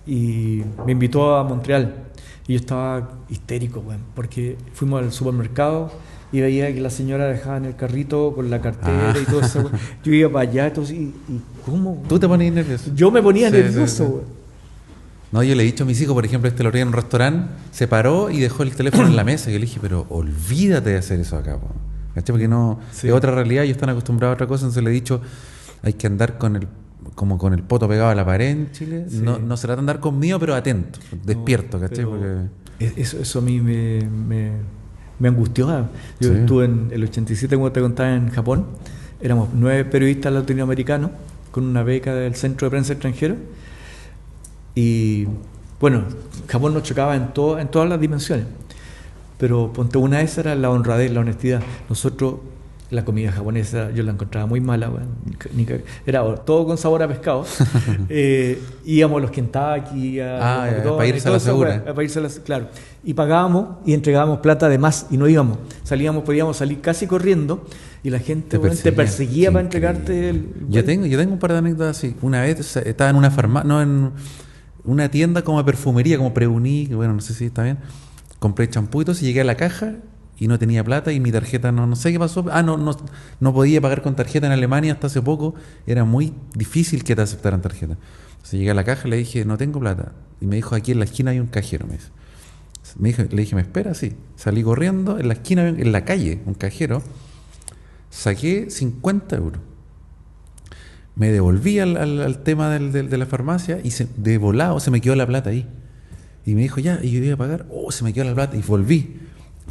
Y me invitó a Montreal. Y yo estaba histérico, porque fuimos al supermercado y veía que la señora dejaba en el carrito con la cartera y todo eso. Yo iba para allá, entonces, ¿y cómo? ¿Tú te ponías nervioso? Yo me ponía nervioso, güey. No, yo le he dicho a mis hijos, por ejemplo, lo vi en un restaurante, se paró y dejó el teléfono en la mesa. Y yo le dije, pero olvídate de hacer eso acá, ¿cachai? Porque no, es otra realidad, ellos están acostumbrados a otra cosa. Entonces le he dicho, hay que andar con el poto pegado a la pared en Chile. Sí. No se trata de andar conmigo, pero atento, despierto, ¿cachai? Porque... Eso a mí me angustió. Yo estuve en el 87, como te contaba, en Japón. Éramos 9 periodistas latinoamericanos con una beca del Centro de Prensa Extranjero. Y Bueno, Japón nos chocaba en todas las dimensiones. Pero ponte, una de esas era la honradez, la honestidad. Nosotros, la comida japonesa, yo la encontraba muy mala, bueno, era todo con sabor a pescado. Íbamos a los Kentucky, para irse a la segura. Claro. Y pagábamos y entregábamos plata de más y no íbamos. Podíamos salir casi corriendo y la gente te perseguía para entregarte el... Yo tengo un par de anécdotas así. Una vez estaba en una farmacia, no, en una tienda como de perfumería, como Preuní, bueno, no sé si está bien. Compré champú y todo, y llegué a la caja y no tenía plata y mi tarjeta no sé qué pasó. No podía pagar con tarjeta en Alemania hasta hace poco. Era muy difícil que te aceptaran tarjeta. Entonces llegué a la caja y le dije, no tengo plata. Y me dijo, aquí en la esquina hay un cajero, me dice. Le dije, ¿me espera? Sí. Salí corriendo, en la esquina, en la calle, un cajero. Saqué 50 euros. Me devolví al tema de la farmacia y de volado se me quedó la plata ahí. Y me dijo, ya, y yo iba a pagar. Se me quedó la plata. Y volví.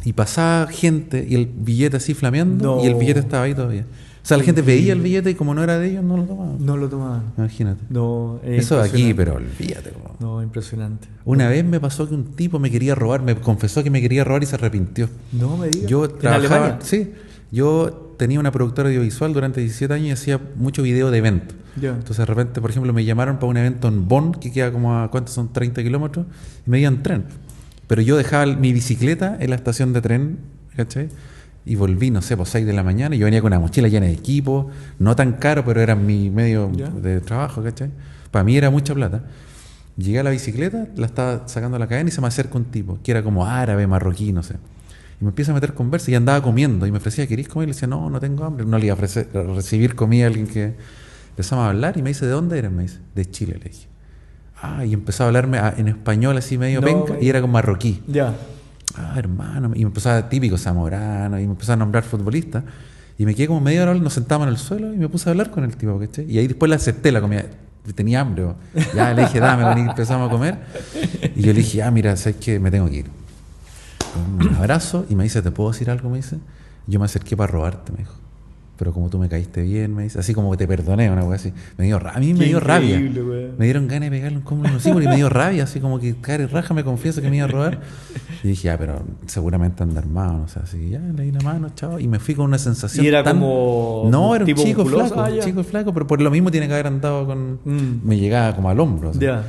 Y pasaba gente y el billete así flameando y el billete estaba ahí todavía. O sea, la gente veía el billete y como no era de ellos, no lo tomaban. No lo tomaban. Imagínate. No, eso de aquí, pero olvídate. No, impresionante. Una vez me pasó que un tipo me quería robar, me confesó que me quería robar y se arrepintió. No me digas. Yo trabajaba, ¿en Alemania? Sí. Yo tenía una productora audiovisual durante 17 años y hacía mucho video de eventos. Yeah. Entonces de repente, por ejemplo, me llamaron para un evento en Bonn, que queda como a, ¿cuántos son? 30 kilómetros, y me iban en tren. Pero yo dejaba mi bicicleta en la estación de tren, ¿cachai? Y volví, no sé, pues 6 de la mañana, y yo venía con una mochila llena de equipo, no tan caro, pero era mi medio de trabajo, ¿cachai? Para mí era mucha plata. Llegué a la bicicleta, la estaba sacando a la cadena y se me acerca un tipo, que era como árabe, marroquí, no sé. Y me empieza a meter conversa y andaba comiendo. Y me ofrecía, ¿querís comer? Y le decía, no tengo hambre. No le iba a recibir comida a alguien que... Empezamos a hablar y me dice, ¿de dónde eres? Me dice, de Chile, le dije. Y empezó a hablarme en español así medio penca y era como marroquí. Ya. Hermano. Y me empezó a típico zamorano y me empezó a nombrar futbolista. Y me quedé como media hora, nos sentamos en el suelo y me puse a hablar con el tipo, ¿cachai? Y ahí después le acepté la comida. Tenía hambre. Ya le dije, dame, y empezamos a comer. Y yo le dije, mira, ¿sabes qué? Me tengo que ir. Un abrazo y me dice, ¿te puedo decir algo? Me dice. Yo me acerqué para robarte, me dijo. Pero como tú me caíste bien, me dice, así como que te perdoné, una cosa así. A mí me dio rabia. Me dieron ganas de pegarle un combo y me dio rabia, así como que cara y raja me confiesa que me iba a robar. Y dije, pero seguramente anda armado, o sea, así que ya le di la mano, chao, y me fui con una sensación. ¿Y era como No, era un chico musculoso? flaco, pero por lo mismo tiene que haber andado con... Me llegaba como al hombro. O sea. Ya.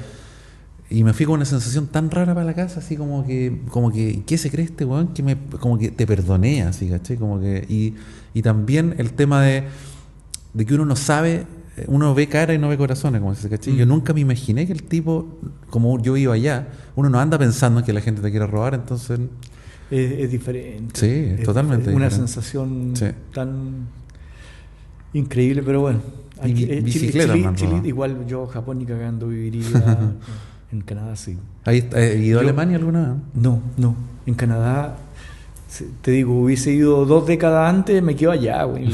Y me fui con una sensación tan rara para la casa, así como que ¿qué se cree este weón? Como que te perdoné, así, ¿cachai? Como que, y también el tema de que uno no sabe, uno ve cara y no ve corazones, como se dice, ¿cachai? Yo nunca me imaginé que el tipo, como yo iba allá, uno no anda pensando que la gente te quiere robar, entonces... Es diferente. Sí, es totalmente una diferente. sensación tan increíble, pero bueno. Bicicleta, Chile, igual yo Japón ni cagando viviría... En Canadá sí. ¿Has ido a Alemania alguna vez? No. En Canadá, te digo, hubiese ido 2 décadas antes, me quedo allá, güey.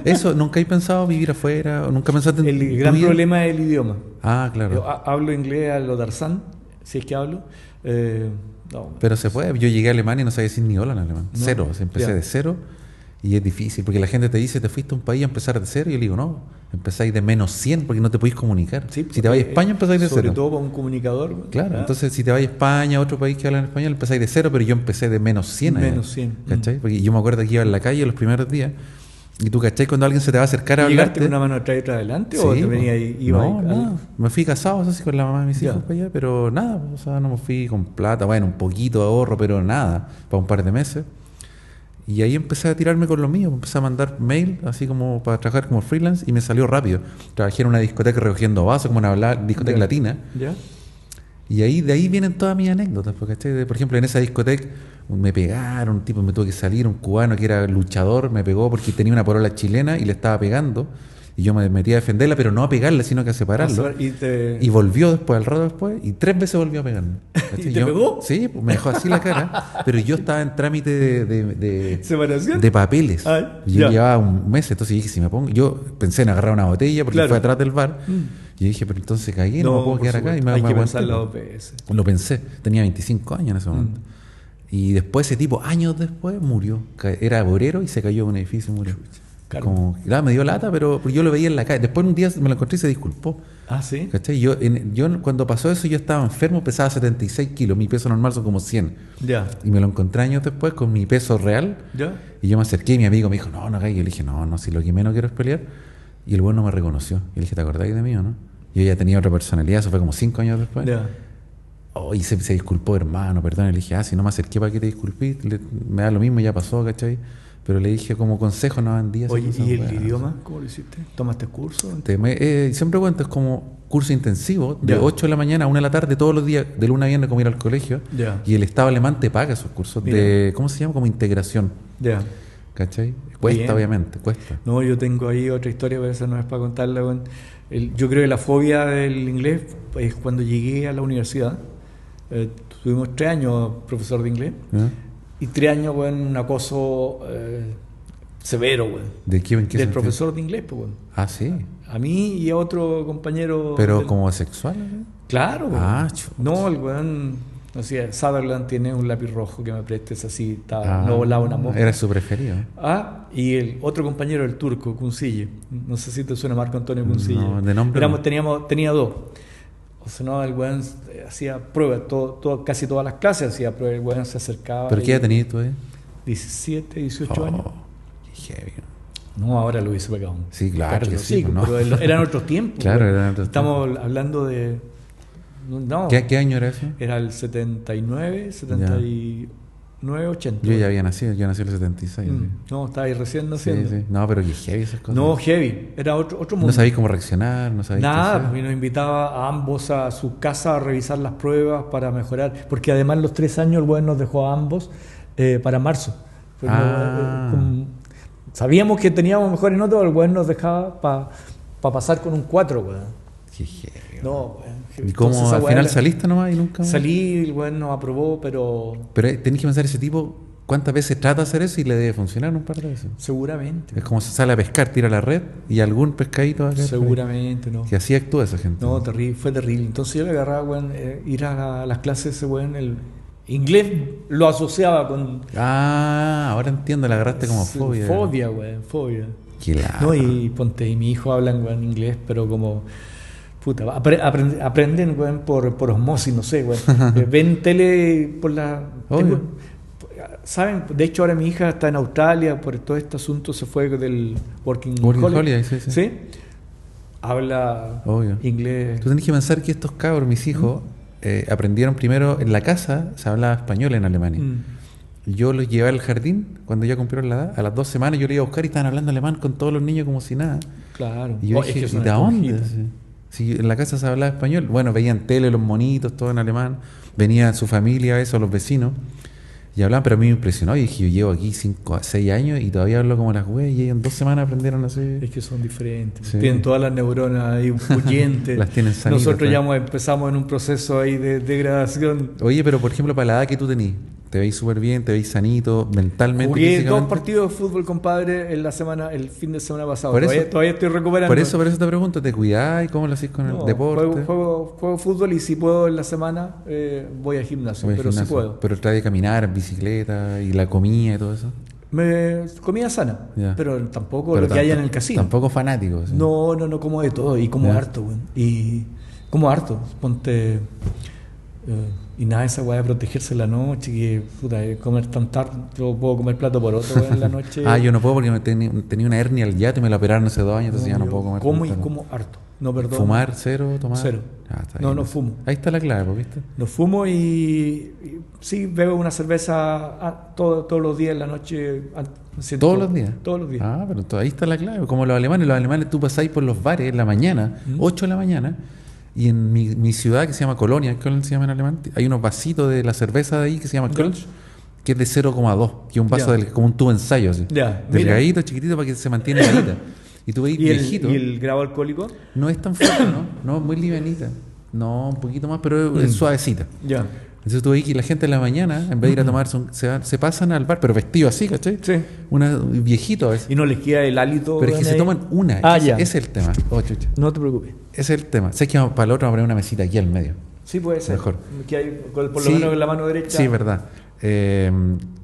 Eso, ¿nunca has pensado vivir afuera? ¿O nunca pensaste en El gran problema es el idioma. Claro. Yo hablo inglés a lo Tarzán, si es que hablo. No. Pero se puede. Yo llegué a Alemania y no sabía decir ni hola en alemán. No. Cero. Empecé de cero. Y es difícil, porque la gente te dice, ¿te fuiste a un país a empezar de cero? Y yo le digo, no, empezáis de menos 100 porque no te podéis comunicar. Sí, si te vas a España, empezáis de cero. Sobre todo para un comunicador. Claro, entonces si te vas a España, otro país que habla en español, empezáis de cero, pero yo empecé de menos 100. Menos 100. ¿Cachai? Porque yo me acuerdo que iba en la calle los primeros días, y tú, ¿cachai? Cuando alguien se te va a acercar a hablarte... ¿Llegaste con una mano atrás y otra adelante? Sí, ¿O te venía ahí? No. Me fui casado, así, con la mamá de mis hijos para allá, pero nada, o sea, no me fui con plata, bueno, un poquito de ahorro, pero nada, para un par de meses. Y ahí empecé a tirarme con lo mío, empecé a mandar mail, así como para trabajar como freelance, y me salió rápido. Trabajé en una discoteca recogiendo vasos, como una discoteca latina. ¿Ya? Y de ahí vienen todas mis anécdotas, ¿cachai? Por ejemplo, en esa discoteca me pegaron, un tipo me tuvo que salir, un cubano que era luchador, me pegó porque tenía una polola chilena y le estaba pegando. Y yo me metí a defenderla, pero no a pegarle, sino que a separarlo. Y volvió después, al rato después, y 3 veces volvió a pegarme. ¿Y te pegó? Sí, pues me dejó así la cara. Pero yo estaba en trámite de ¿separación? De papeles. Yo ya. Llevaba un mes, entonces dije, si me pongo... Yo pensé en agarrar una botella porque fue atrás del bar. Y dije, pero entonces cagué, no me puedo quedar acá. Y hay que pensarlo 2 veces. Lo pensé. Tenía 25 años en ese momento. Y después ese tipo, años después, murió. Era obrero y se cayó de un edificio y murió. Claro. Como, claro, me dio lata, pero yo lo veía en la calle. Después un día me lo encontré y se disculpó. Ah, sí. ¿Cachai? Yo cuando pasó eso yo estaba enfermo, pesaba 76 kilos, mi peso normal son como 100. Ya. Y me lo encontré años después con mi peso real. ¿Ya? Y yo me acerqué y mi amigo me dijo, no, y yo le dije, no, si lo que menos quiero es pelear. Y el bueno no me reconoció. Y le dije, ¿te acordás de mí o no? Yo ya tenía otra personalidad, eso fue como 5 años después. Ya. Oh, y se disculpó, hermano, perdón. Y le dije, si no me acerqué para que te disculpé, me da lo mismo, ya pasó, ¿cachai? Pero le dije como consejo, no en días. Oye, ¿y el idioma? ¿Cómo lo hiciste? ¿Tomaste curso? Siempre cuento, es como curso intensivo, de Ya. 8 de la mañana a 1 de la tarde, todos los días, de lunes a viernes, como ir al colegio. Ya. Y el Estado alemán te paga esos cursos Mira. de, ¿cómo se llama? Como integración. Ya. ¿Cachai? Cuesta, Bien. obviamente, cuesta. No, yo tengo ahí otra historia, pero esa no es para contarla. Bueno. Yo creo que la fobia del inglés es cuando llegué a la universidad. Tuvimos 3 años profesor de inglés. ¿Ya? Y 3 años, bueno, un acoso severo, bueno, ¿De qué, en qué del sentido? profesor de inglés, pues, bueno. Ah, sí. A mí y a otro compañero. Pero como sexual, ¿no? Claro, bueno. Ah, chuta. No, el weón, no sé, Sutherland tiene un lápiz rojo que me prestes así, estaba, no volaba una mosca. Era su preferido. Y el otro compañero, el turco, Cuncille. No sé si te suena Marco Antonio Cuncille. No, de nombre no. Tenía 2. O sea, no, el weón hacía pruebas, casi todas las clases hacía pruebas, el weón se acercaba. ¿Pero qué edad tenías tú ahí? 17, 18 años. Qué heavy. No, ahora lo hubiese pegado. Sí, claro Cacho, que sí, ¿no? pero eran otros tiempos. Claro, weón. eran otros Estamos hablando de... No, ¿Qué año era eso? era el 79, 79, 80. Yo ya había nacido, yo nací en el 76. sí. No, estaba ahí recién Sí, naciendo. sí. No, pero qué heavy esas cosas. No, heavy. Era otro mundo. No sabéis cómo reaccionar, no sabéis Nada, qué hacer. y nos invitaba a ambos a su casa a revisar las pruebas para mejorar, porque además los 3 años el weón nos dejó a ambos para marzo. Fue sabíamos que teníamos mejores notas, el weón nos dejaba para pasar con un 4, weón. Qué heavy. No, weón. ¿Y cómo Entonces, esa al weá final era- saliste nomás y nunca más? Salí, el weón nos aprobó, pero Pero tenés que pensar ese tipo, ¿cuántas veces trata de hacer eso y le debe funcionar un par de veces? seguramente. Es como se sale a pescar, tira la red y algún pescadito va a caer por ahí. Seguramente, no. Que así actúa esa gente. No, terrible, fue terrible. Entonces yo le agarraba, weón, ir a las clases, ese weón, el inglés lo asociaba con Ahora entiendo, la agarraste como fobia. Fobia, weón, fobia. Qué lata. No, y ponte, y mi hijo hablan, weón, inglés, pero como puta, aprenden, weón, por osmosis, no sé, weón. Ven tele por la... Obvio. ¿Saben? De hecho, ahora mi hija está en Australia, por todo este asunto se fue del Working Holiday, sí. Habla Obvio. inglés. Tú tenés que pensar que estos cabros, mis hijos, aprendieron primero en la casa, se hablaba español en Alemania. Yo los llevé al jardín cuando ya cumplieron la edad. A las 2 semanas yo los iba a buscar y estaban hablando alemán con todos los niños como si nada. Claro. Y yo Es dije, que ¿y son de dónde? esponjitas. Si en la casa se hablaba español. Bueno, veían tele, los monitos, todo en alemán. Venía su familia, eso, los vecinos. Y hablaban, pero a mí me impresionó. Y dije, yo llevo aquí 5 a 6 años y todavía hablo como las güeyes. Y en 2 semanas aprendieron así. Es que son diferentes. Sí. Tienen todas las neuronas ahí huyentes. Las tienen sanitas, Nosotros ya claro. empezamos en un proceso ahí de degradación. Oye, pero por ejemplo, para la edad que tú tenís, te veis súper bien, te veis sanito, mentalmente, Jugué 2 físicamente. partidos de fútbol, compadre, en la semana, el fin de semana pasado. Por eso- Todavía estoy recuperando. Por eso te pregunto, ¿te cuidás y cómo lo hacís con el No, deporte? juego fútbol y si puedo en la semana voy al gimnasio, Voy al pero gimnasio. sí puedo. Pero trae de caminar, en bicicleta y la comida y todo eso. Comida sana, Ya. pero tampoco Pero lo que haya en el casino. Tampoco fanático. ¿sí? No, como de todo y como Ya. harto, güey. Y como harto, ponte. Y nada, esa weá de protegerse en la noche, que puta, comer tan tarde, yo puedo comer plato por otro weá, en la noche. Yo no puedo porque tenía una hernia al yato y me la operaron hace 2 años, entonces ya no yo puedo comer. como y tanto. como harto. No, perdón. Fumar, cero, tomar. Cero. Está No, bien. no fumo. Ahí está la clave, pues, ¿viste? No fumo y sí bebo una cerveza todos los días en la noche. Siento- ¿Todos los días? Todos los días. Pero ahí está la clave. Como los alemanes tú pasáis por los bares en la mañana, 8 de la mañana, y en mi ciudad que se llama Colonia, Köln se llama en alemán, hay unos vasitos de la cerveza de ahí que se llama Kölsch, que es de 0,2, que es un vaso Ya. como un tubo ensayo, así. Ya, Delgadito, chiquitito, para que se mantenga heladita. Y tú veis ¿Y viejito. el grado alcohólico? No es tan fuerte, ¿no? No, es muy livianita. No, un poquito más, pero es suavecita. Ya. Entonces tú veis que la gente en la mañana, en vez de ir a tomar, se pasan al bar, pero vestido así, ¿cachai? Sí. Viejito a veces. Y no les queda el hálito. Pero es que se ahí. toman una. Ya. Ese es el tema. Chucha. No te preocupes. Ese es el tema. Sé que para el otro vamos a poner una mesita aquí al medio. Sí, puede ser. Mejor. Que hay, por lo Sí. menos en la mano derecha. Sí, verdad.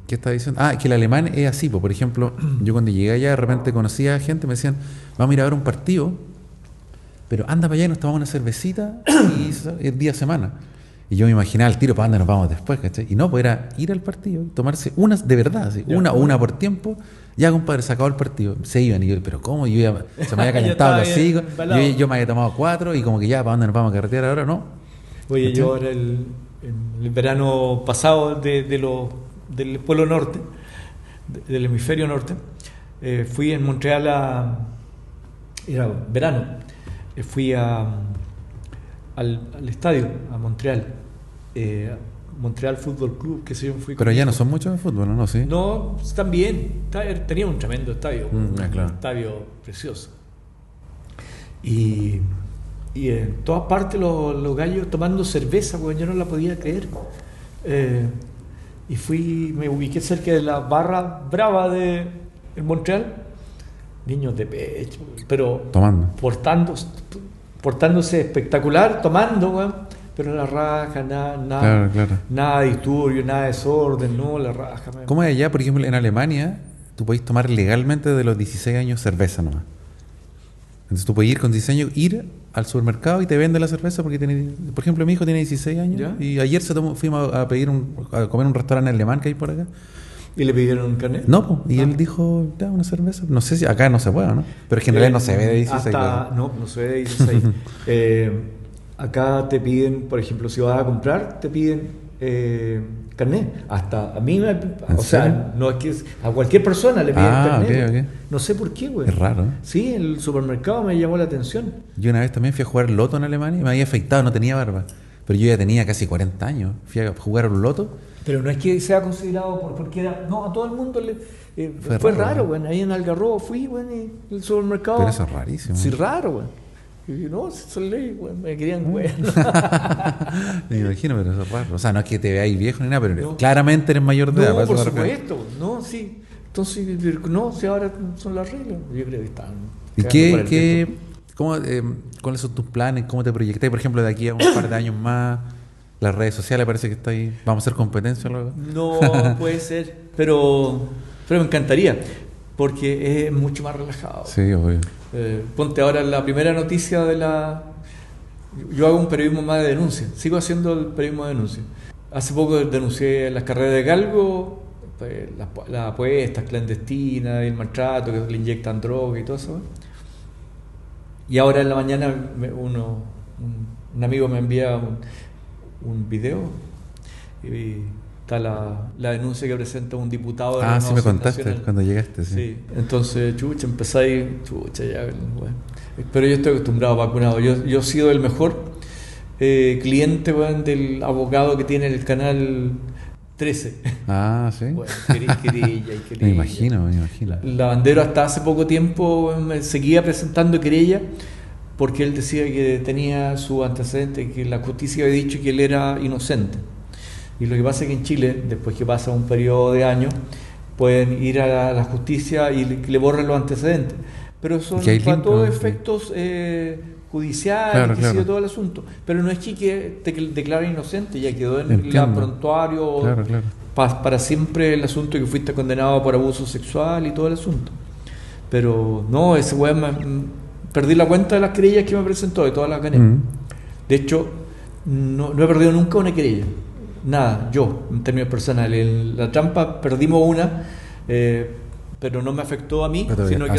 ¿Qué estaba diciendo? Ah, que el alemán es así, por ejemplo, yo cuando llegué allá de repente conocía gente, me decían, vamos a ir a ver un partido, pero anda para allá y nos tomamos una cervecita y es día semana. Y yo me imaginaba al tiro, ¿para dónde nos vamos después? ¿Cachai? Y no, pues era ir al partido y tomarse unas de verdad, ¿sí? una por tiempo. Ya, compadre, se acabó el partido. Se iban y yo, ¿pero cómo? Yo ya, se me había calentado los higos. Yo me había tomado 4 y como que ya, ¿para dónde nos vamos a carretear ahora? No. Oye, ¿Cachai? yo ahora el verano pasado del Polo Norte, del hemisferio norte, fui en Montreal era verano, fui al estadio, a Montreal, Montreal Fútbol Club, que sé yo, fui. Pero ya no son muchos de fútbol, ¿no? ¿Sí? No, están bien, tenía un tremendo estadio, claro. un estadio precioso. Y en todas partes los gallos tomando cerveza, porque yo no la podía creer. Y me ubiqué cerca de la barra brava de Montreal, niños de pecho, pero Tomando. portándose espectacular, tomando, weón, pero la raja, nada, Claro. nada de disturbio, nada de desorden, no, la raja. Man. ¿Cómo es allá, por ejemplo, en Alemania, tú podés tomar legalmente de los 16 años cerveza nomás? Entonces tú puedes ir con 16 años, ir al supermercado y te vende la cerveza porque tiene, por ejemplo, mi hijo tiene 16 años ¿Ya? y ayer fuimos a pedir a comer en un restaurante alemán que hay por acá. ¿Y le pidieron un carnet? No, po, y él dijo, ya, una cerveza. No sé si acá no se puede, ¿no? Pero es que en realidad no se ve de 16. Claro. No se ve de 16. Acá te piden, por ejemplo, si vas a comprar, te piden carnet. Hasta a mí, o sea, serio? no es que a cualquier persona le piden carnet. Ok. No sé por qué, güey. Es raro, ¿eh? Sí, el supermercado me llamó la atención. Yo una vez también fui a jugar loto en Alemania y me había afeitado, no tenía barba. Pero yo ya tenía casi 40 años. Fui a jugar a un loto. Pero no es que sea considerado porque era. No, a todo el mundo fue raro, güey. Ahí en Algarrobo fui, güey, y el supermercado. Pero eso es rarísimo. Sí, raro, güey. Y dije, no, eso es ley, güey. Me querían, güey. Me imagino, pero eso es raro. O sea, no es que te veáis viejo ni nada, pero No. claramente eres mayor de edad. No, para eso por me refiero. supuesto. No, sí. Entonces, no, si ahora son las reglas. Yo creo que están. ¿Y quedando para el tiempo. cuáles son tus planes? ¿Cómo te proyectas? Por ejemplo, de aquí a un par de años más, las redes sociales parece que está ahí. ¿Vamos a hacer competencia luego? No, puede ser. Pero me encantaría. Porque es mucho más relajado. Sí, obvio. Ponte ahora la primera noticia de la. Yo hago un periodismo más de denuncia. Sigo haciendo el periodismo de denuncia. Hace poco denuncié las carreras de galgo, pues, las apuestas clandestinas, el maltrato, que le inyectan droga y todo eso. Y ahora en la mañana un amigo me envía un video y está la denuncia que presenta un diputado de Ah, sí me Renovación contaste Nacional. cuando llegaste. Sí. Sí, entonces, empezáis, ya, bueno. Pero yo estoy acostumbrado, vacunado. Yo he sido el mejor cliente, bueno, del abogado que tiene el canal 13. Ah, sí. Bueno, querella. Me imagino. La Bandera hasta hace poco tiempo me seguía presentando querella porque él decía que tenía su antecedente, que la justicia había dicho que él era inocente. Y lo que pasa es que en Chile, después que pasa un periodo de años, pueden ir a la justicia y le borran los antecedentes. Pero son para todos efectos judiciales, claro. todo el asunto. Pero no es que te declaren inocente, ya quedó en el prontuario claro. Para siempre el asunto que fuiste condenado por abuso sexual y todo el asunto. Pero no, ese weón perdí la cuenta de las querellas que me presentó, de todas las gané. De hecho, no he perdido nunca una querella. Nada, yo, en términos personales. En la trampa perdimos una, pero no me afectó a mí, sino que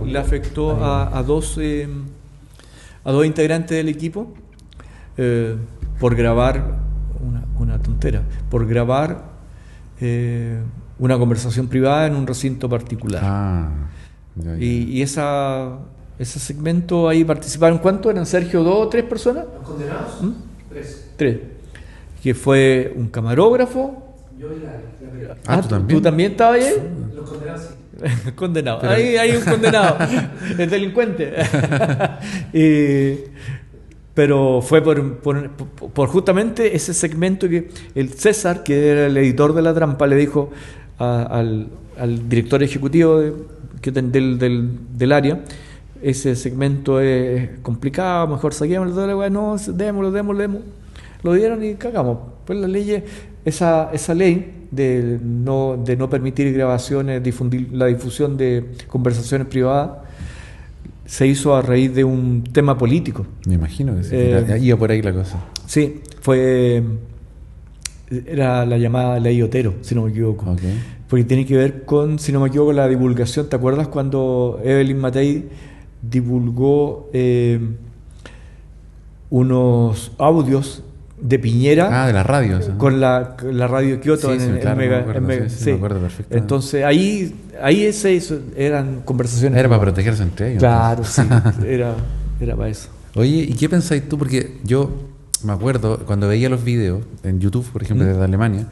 le afectó a dos integrantes del equipo por grabar una tontera, por grabar una conversación privada en un recinto particular. Ya. Y ese segmento ahí participaron, ¿cuántos eran, Sergio? ¿2 o 3 personas? ¿Los condenados? 3. Que fue un camarógrafo. Yo y Ah, ¿tú también estabas ahí? los condenados, sí. Condenado. Ahí hay un condenado. Es delincuente. Pero fue por justamente ese segmento que el César, que era el editor de La Trampa, le dijo al director ejecutivo del área: ese segmento es complicado, mejor saquémoslo. No, démoslo. Lo dieron y cagamos. Pues la ley, esa ley de no permitir grabaciones, la difusión de conversaciones privadas, se hizo a raíz de un tema político. Me imagino que sí. Iba por ahí la cosa. Sí, era la llamada ley Otero, si no me equivoco. Okay. Porque tiene que ver con, si no me equivoco, la divulgación. ¿Te acuerdas cuando Evelyn Matei divulgó unos audios de Piñera? De las radios. Con la radio Kioto Sí, en claro, Mega. me acuerdo perfectamente. Entonces ahí eran conversaciones. Era para protegerse entre ellos. Claro, sí, era para eso. Oye, ¿y qué pensáis tú? Porque yo me acuerdo cuando veía los videos en YouTube, por ejemplo, desde Alemania,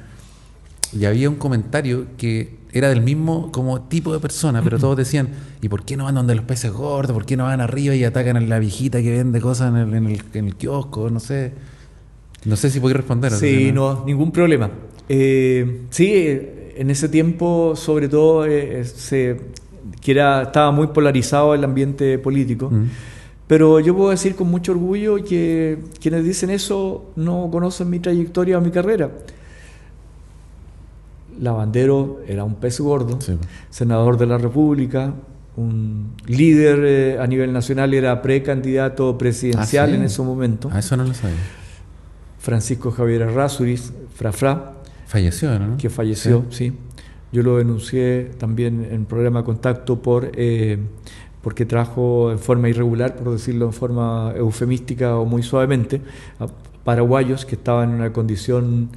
y había un comentario que era del mismo como tipo de persona, pero todos decían, ¿y por qué no van donde los peces gordos? ¿Por qué no van arriba y atacan a la viejita que vende cosas en el kiosco? No sé si podéis responder. Sí, no, ningún problema. Sí, en ese tiempo, sobre todo, estaba muy polarizado el ambiente político. Pero yo puedo decir con mucho orgullo que quienes dicen eso no conocen mi trayectoria o mi carrera. Lavandero era un pez gordo, sí, senador de la República, un líder a nivel nacional, era precandidato presidencial en ese momento. Eso no lo sabía. Francisco Javier Errázuriz, Frafra. Falleció, ¿no? Que falleció, sí. Yo lo denuncié también en programa Contacto porque trajo en forma irregular, por decirlo en forma eufemística o muy suavemente, a paraguayos que estaban en una condición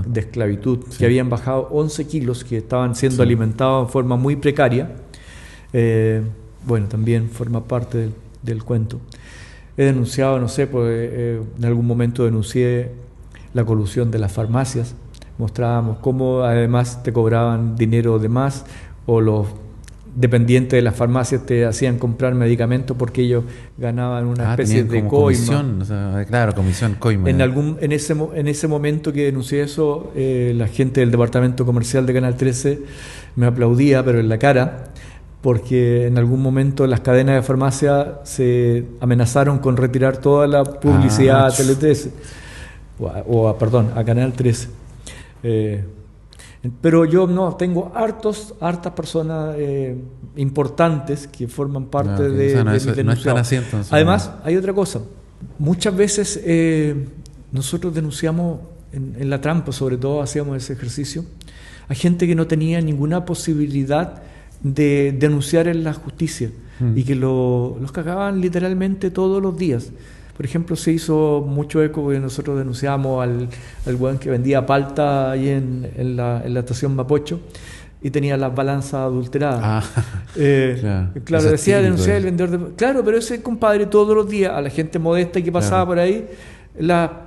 de esclavitud, sí, que habían bajado 11 kilos, que estaban siendo alimentados en forma muy precaria. Bueno, también forma parte del cuento. He denunciado, no sé, en algún momento denuncié la colusión de las farmacias. Mostrábamos cómo además te cobraban dinero de más, o los dependientes de las farmacias te hacían comprar medicamentos porque ellos ganaban una especie de coima. Comisión, o sea, claro, comisión, coima. En ese momento que denuncié eso, la gente del departamento comercial de Canal 13 me aplaudía, pero en la cara, porque en algún momento las cadenas de farmacia se amenazaron con retirar toda la publicidad a Tele 13, perdón, a Canal 13. Pero yo no, tengo hartas personas importantes que forman parte de mis denunciados. Además, hay otra cosa. Muchas veces nosotros denunciamos en la trampa, sobre todo hacíamos ese ejercicio, a gente que no tenía ninguna posibilidad de denunciar en la justicia y que los cagaban literalmente todos los días. Por ejemplo, se hizo mucho eco porque nosotros denunciamos al weón que vendía palta ahí en la estación Mapocho y tenía las balanzas adulteradas. Claro, decía denunciar el vendedor de... Claro, pero ese compadre todos los días a la gente modesta que pasaba por ahí la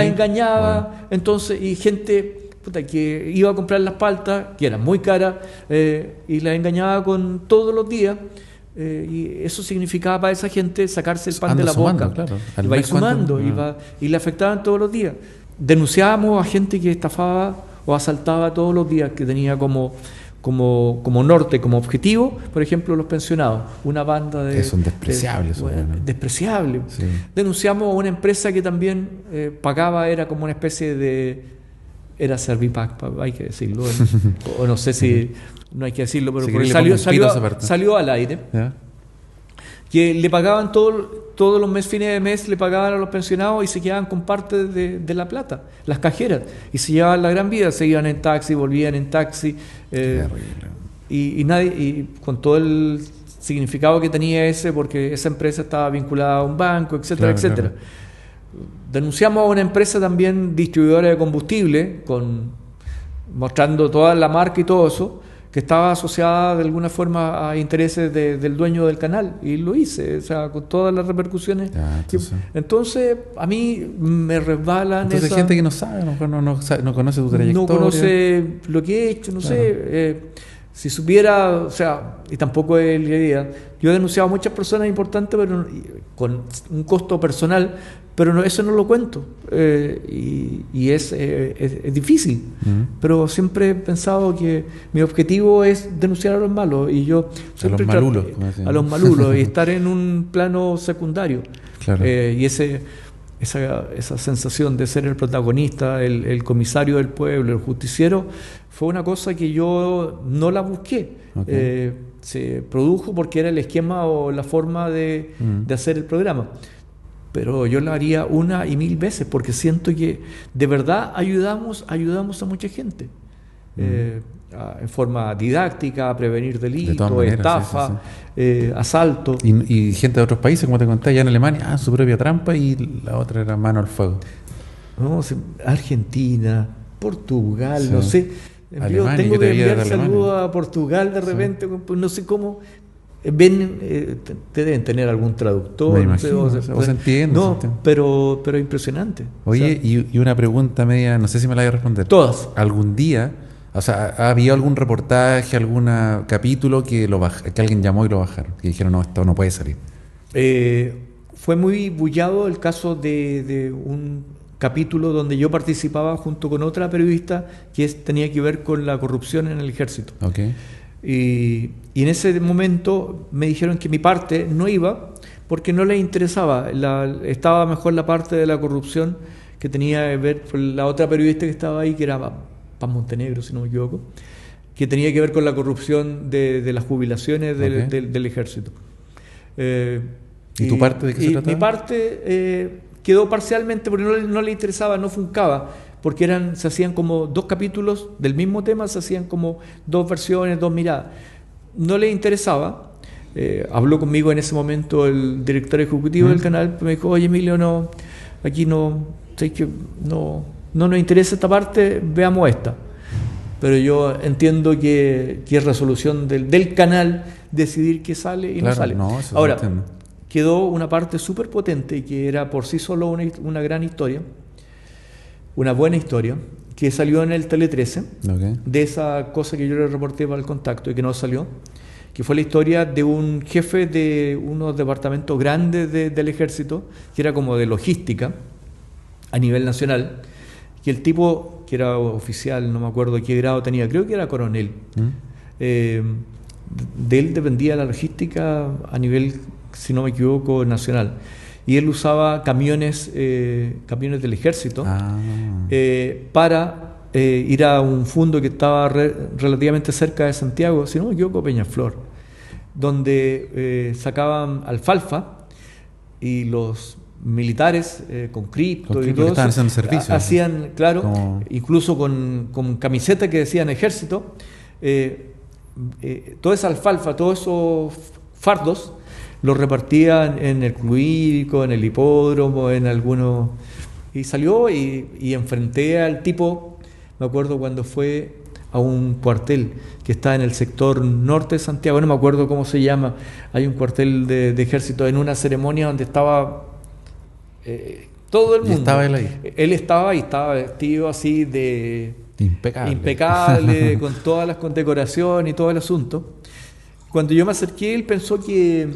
engañaba. Bueno. Entonces, y gente que iba a comprar las paltas, que eran muy caras, y la engañaba con todos los días. Y eso significaba para esa gente sacarse el pan de la boca. Claro. Iba ir sumando, y le afectaban todos los días. Denunciábamos a gente que estafaba o asaltaba todos los días, que tenía como norte, como objetivo, por ejemplo, los pensionados. Una banda de... Son despreciables. Despreciable. Sí. Denunciamos a una empresa que también pagaba, era como una especie de... Era Servipack, hay que decirlo. O no sé si... No hay que decirlo, pero porque salió al aire. ¿Ya? Que le pagaban todos los fines de mes, le pagaban a los pensionados y se quedaban con parte de la plata, las cajeras, y se llevaban la gran vida, se iban en taxi, volvían en taxi, y nadie, y con todo el significado que tenía porque esa empresa estaba vinculada a un banco, etcétera, etcétera. Claro. Denunciamos a una empresa también distribuidora de combustible, mostrando toda la marca y todo eso, que estaba asociada de alguna forma a intereses del dueño del canal, y lo hice, o sea, con todas las repercusiones. Entonces, a mí me resbalan. Entonces, hay gente que no sabe, no conoce tu trayectoria. No conoce lo que he hecho, no sé. Si supiera, o sea, y tampoco es la idea. Yo he denunciado a muchas personas importantes, pero con un costo personal, pero eso no lo cuento. Y es difícil. Pero siempre he pensado que mi objetivo es denunciar a los malos. Y yo siempre a los malulos y estar en un plano secundario. Claro. Y ese esa sensación de ser el protagonista, el comisario del pueblo, el justiciero, fue una cosa que yo no la busqué. Ok. Se produjo porque era el esquema o la forma de hacer el programa. Pero yo lo haría 1 y 1000 veces porque siento que de verdad ayudamos a mucha gente. En forma didáctica, a prevenir De todas delitos, maneras, estafa, sí. asalto. Y gente de otros países, como te conté, allá en Alemania, su propia trampa y la otra era mano al fuego. No, Argentina, Portugal, Sí. no sé. Alemania, Tengo yo te que veía de enviar Alemania. saludos a Portugal de repente, pues no sé cómo. Ven, te deben tener algún traductor. Me no sé, imagino, o se entiende, No, se entiende. pero impresionante. Oye, O sea, y una pregunta media, no sé si me la voy a responder. todas. ¿Algún día, o sea, ha habido algún reportaje, algún capítulo que que alguien llamó y lo bajaron? Que dijeron, no, esto no puede salir. Fue muy bullado el caso de un capítulo donde yo participaba junto con otra periodista que tenía que ver con la corrupción en el ejército. Ok. Y en ese momento me dijeron que mi parte no iba porque no les interesaba. Estaba mejor la parte de la corrupción que tenía que ver con la otra periodista que estaba ahí, que era Paz Montenegro, si no me equivoco, que tenía que ver con la corrupción de las jubilaciones Ok. del ejército. ¿Y tu parte de qué se trataba? Mi parte quedó parcialmente porque no le interesaba, no funcaba, porque se hacían como 2 capítulos del mismo tema, se hacían como 2 versiones, 2 miradas. No le interesaba. Habló conmigo en ese momento el director ejecutivo del canal, me dijo, oye Emilio, no, aquí no, sé que no nos interesa esta parte, veamos esta. Pero yo entiendo que es resolución del canal decidir qué sale y Claro, no sale. no, eso Ahora, lo entiendo. quedó una parte súper potente que era por sí solo una gran historia, una buena historia, que salió en el Tele 13, Ok. de esa cosa que yo le reporté para el contacto y que no salió, que fue la historia de un jefe de unos departamentos grandes del ejército, que era como de logística a nivel nacional, que el tipo, que era oficial, no me acuerdo qué grado tenía, creo que era coronel, de él dependía la logística a nivel, si no me equivoco, nacional. Y él usaba camiones del ejército para ir a un fundo que estaba relativamente cerca de Santiago, si no me equivoco, Peñaflor, donde sacaban alfalfa y los militares con cripto y todo que estaban eso, haciendo servicio. hacían, claro, Como- incluso con camisetas que decían ejército, toda esa alfalfa, todos esos fardos, los repartían en el club hípico, en el hipódromo, en algunos... Y salió y enfrenté al tipo, me acuerdo cuando fue a un cuartel que está en el sector norte de Santiago, no me acuerdo cómo se llama, hay un cuartel de ejército en una ceremonia donde estaba todo el ¿Y mundo. estaba él ahí? Él estaba y estaba vestido así de... Impecable. impecable, con todas las condecoraciones y todo el asunto. Cuando yo me acerqué, él pensó que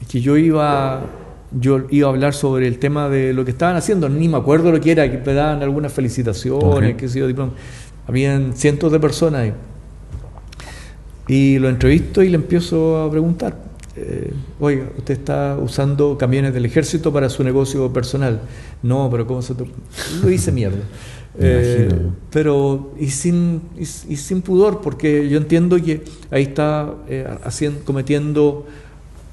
yo iba a hablar sobre el tema de lo que estaban haciendo, ni me acuerdo lo que era, que me daban algunas felicitaciones, Ok. qué sé yo, diploma. Habían cientos de personas ahí. Y lo entrevisto y le empiezo a preguntar, oiga, ¿usted está usando camiones del ejército para su negocio personal? No, pero ¿cómo se te...? Lo hice mierda. Me imagino. Pero y sin pudor, porque yo entiendo que ahí está cometiendo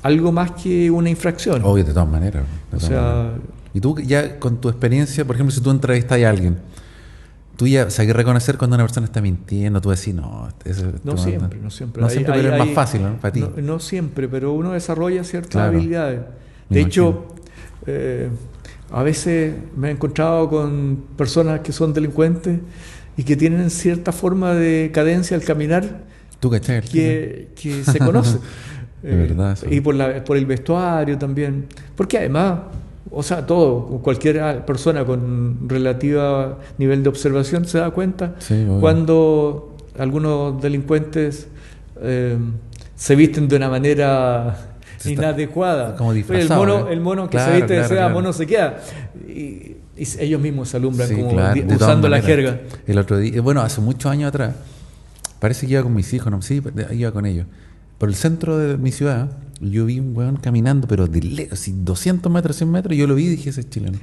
algo más que una infracción. Obvio, de todas maneras. de O todas sea, maneras. Y tú ya con tu experiencia, por ejemplo, si tú entrevistas a alguien, tú ya sabes reconocer cuando una persona está mintiendo, tú decís, no, no siempre, no siempre. No siempre, pero es más fácil, ¿no? Para ti. No siempre, pero uno desarrolla ciertas Claro. habilidades. Me De hecho, a veces me he encontrado con personas que son delincuentes y que tienen cierta forma de cadencia al caminar Tú cachai. que se conoce. De verdad, eso. Y por el vestuario también. Porque además, o sea, cualquier persona con relativa nivel de observación se da cuenta Sí, obvio. cuando algunos delincuentes se visten de una manera Se está inadecuada. como Oye, disfrazado, el mono que Claro, se viste de claro, seda, claro. mono se queda. Y ellos mismos se alumbran Sí, como claro, de todas usando la maneras. jerga. El otro día, bueno, hace muchos años atrás, parece que iba con mis hijos, no, sí, iba con ellos. Por el centro de mi ciudad, y yo vi un weón caminando, pero de lejos, así 200 metros, 100 metros, y yo lo vi y dije, ese es chileno.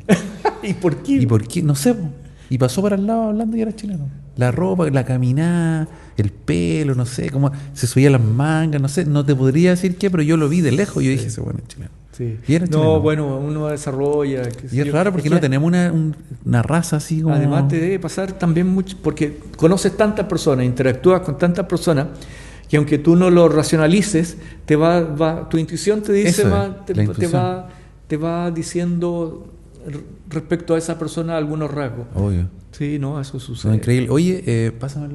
¿Y por qué? ¿Y por qué? No sé, po. Y pasó para el lado hablando y era chileno. La ropa, la caminada, el pelo, no sé, cómo se subía las mangas, no sé, no te podría decir qué, pero yo lo vi de lejos y yo dije, ese bueno es chileno. Sí. Y era chileno. No, bueno, uno desarrolla. qué sé Y es yo. raro porque Es no que tenemos una raza así como... además te debe pasar también mucho, porque conoces tantas personas, interactúas con tantas personas, que aunque tú no lo racionalices, tu intuición te dice, Eso es, la intuición. te va diciendo respecto a esa persona algunos rasgos. Obvio. Sí, no, eso No, sucede. increíble. Oye, pásame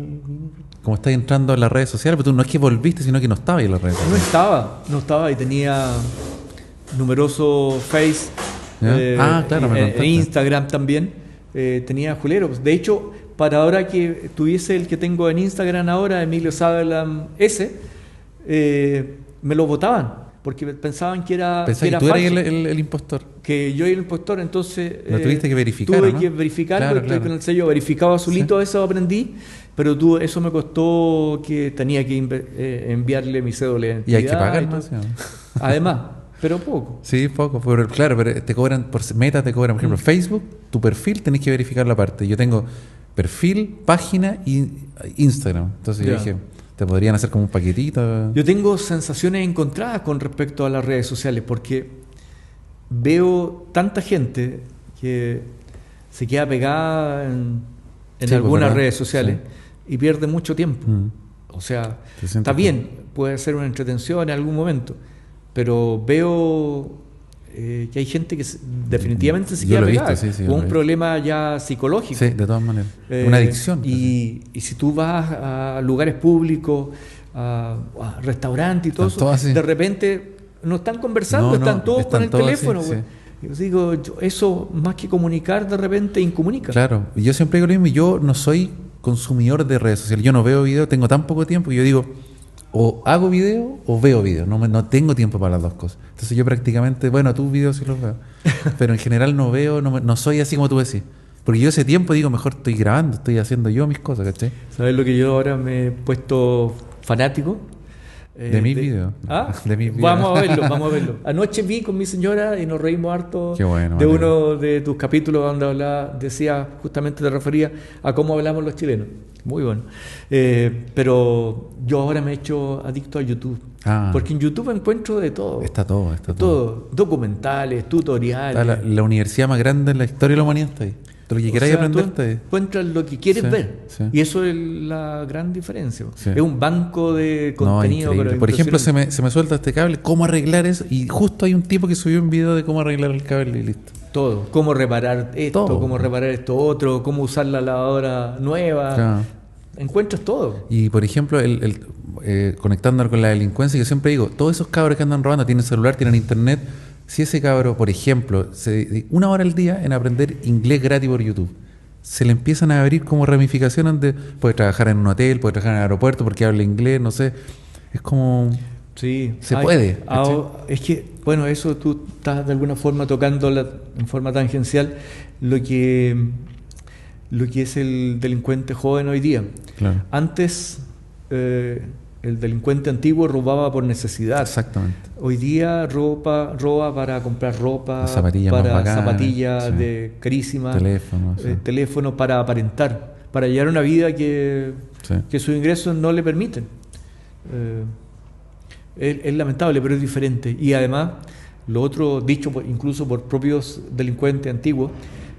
como estás entrando a las redes sociales, pero tú no es que volviste, sino que no estabas en las redes sociales. No estaba y tenía numerosos Face, ¿Ya? Claro, me contaste. e Instagram también. Tenía julero. De hecho, para ahora que tuviese el que tengo en Instagram ahora, Emilio Sutherland S, me lo votaban porque pensaban que era Pensaba que tú falso, eras el impostor. que yo era el impostor, entonces Lo tuviste que verificar, tuve ¿no? que verificarlo, Claro, estoy claro. con el sello verificado azulito, Sí. eso aprendí, pero eso me costó que tenía que enviarle mi cédula de Y hay identidad que pagar, y ¿no? todo. Además, pero poco. Sí, poco, pero claro, pero te cobran, por Meta te cobran, por ejemplo, Facebook, tu perfil tenés que verificar la parte. Yo tengo perfil, página y Instagram. Entonces yo Ya. dije, te podrían hacer como un paquetito. Yo tengo sensaciones encontradas con respecto a las redes sociales porque veo tanta gente que se queda pegada en Sí, algunas ¿verdad? redes sociales y pierde mucho tiempo. Mm. O sea, Te sientes está bien, puede ser una entretención en algún momento, pero veo que hay gente que definitivamente se Yo queda lo he pegada visto, sí, yo con lo un he problema ya psicológico. Sí, de todas maneras. Una adicción. Y si tú vas a lugares públicos, a restaurantes y todo Están todos eso, así. de repente no están conversando, No, están todos están con el todos teléfono. así, güey. Yo digo, eso más que comunicar, de repente incomunica. Claro, y yo siempre digo lo mismo, yo no soy consumidor de redes sociales, yo no veo video, tengo tan poco tiempo que yo digo, o hago video o veo video, no tengo tiempo para las dos cosas. Entonces yo prácticamente, bueno, tus videos sí los veo, pero en general no veo, no soy así como tú decís. Porque yo ese tiempo digo, mejor estoy grabando, estoy haciendo yo mis cosas, ¿cachai? ¿Sabes lo que yo ahora me he puesto fanático? De mis videos. ¿Ah? De mis videos. Vamos a verlo. Anoche vi con mi señora y nos reímos harto Qué bueno, de vale. uno de tus capítulos donde decía, justamente te refería a cómo hablamos los chilenos. Muy bueno. Pero yo ahora me he hecho adicto a YouTube. Ah. Porque en YouTube encuentro de todo. Está todo, está todo. Todo. Documentales, tutoriales. Está la universidad más grande en la historia de la humanidad está ahí. De lo que O queráis sea, aprender tú está ahí. encuentras lo que quieres Sí, ver. sí. Y eso es la gran diferencia. Sí. Es un banco de No, contenido. increíble. pero Por ejemplo, impresionante. se me suelta este cable, ¿cómo arreglar eso? Y justo hay un tipo que subió un video de cómo arreglar el cable y listo. Todo. Cómo reparar esto, Todo. cómo reparar esto otro, cómo usar la lavadora nueva. Claro. Encuentras todo. Y por ejemplo, conectándolo con la delincuencia, yo siempre digo, todos esos cabros que andan robando tienen celular, tienen internet. Si ese cabro, por ejemplo, se dedica 1 hora al día en aprender inglés gratis por YouTube, se le empiezan a abrir como ramificaciones de, puede trabajar en un hotel, puede trabajar en el aeropuerto porque habla inglés, no sé. Es como... Sí. Se puede, Es que, bueno, eso tú estás de alguna forma tocando en forma tangencial lo que es el delincuente joven hoy día. Claro. Antes, el delincuente antiguo robaba por necesidad. Exactamente. Hoy día roba para comprar ropa, Las zapatillas más para bacanas, zapatillas sí. de carísimas, Teléfono, sí. teléfono para aparentar, para llevar una vida que sus ingresos no le permiten. Es lamentable, pero es diferente. Y además, lo otro, dicho incluso por propios delincuentes antiguos,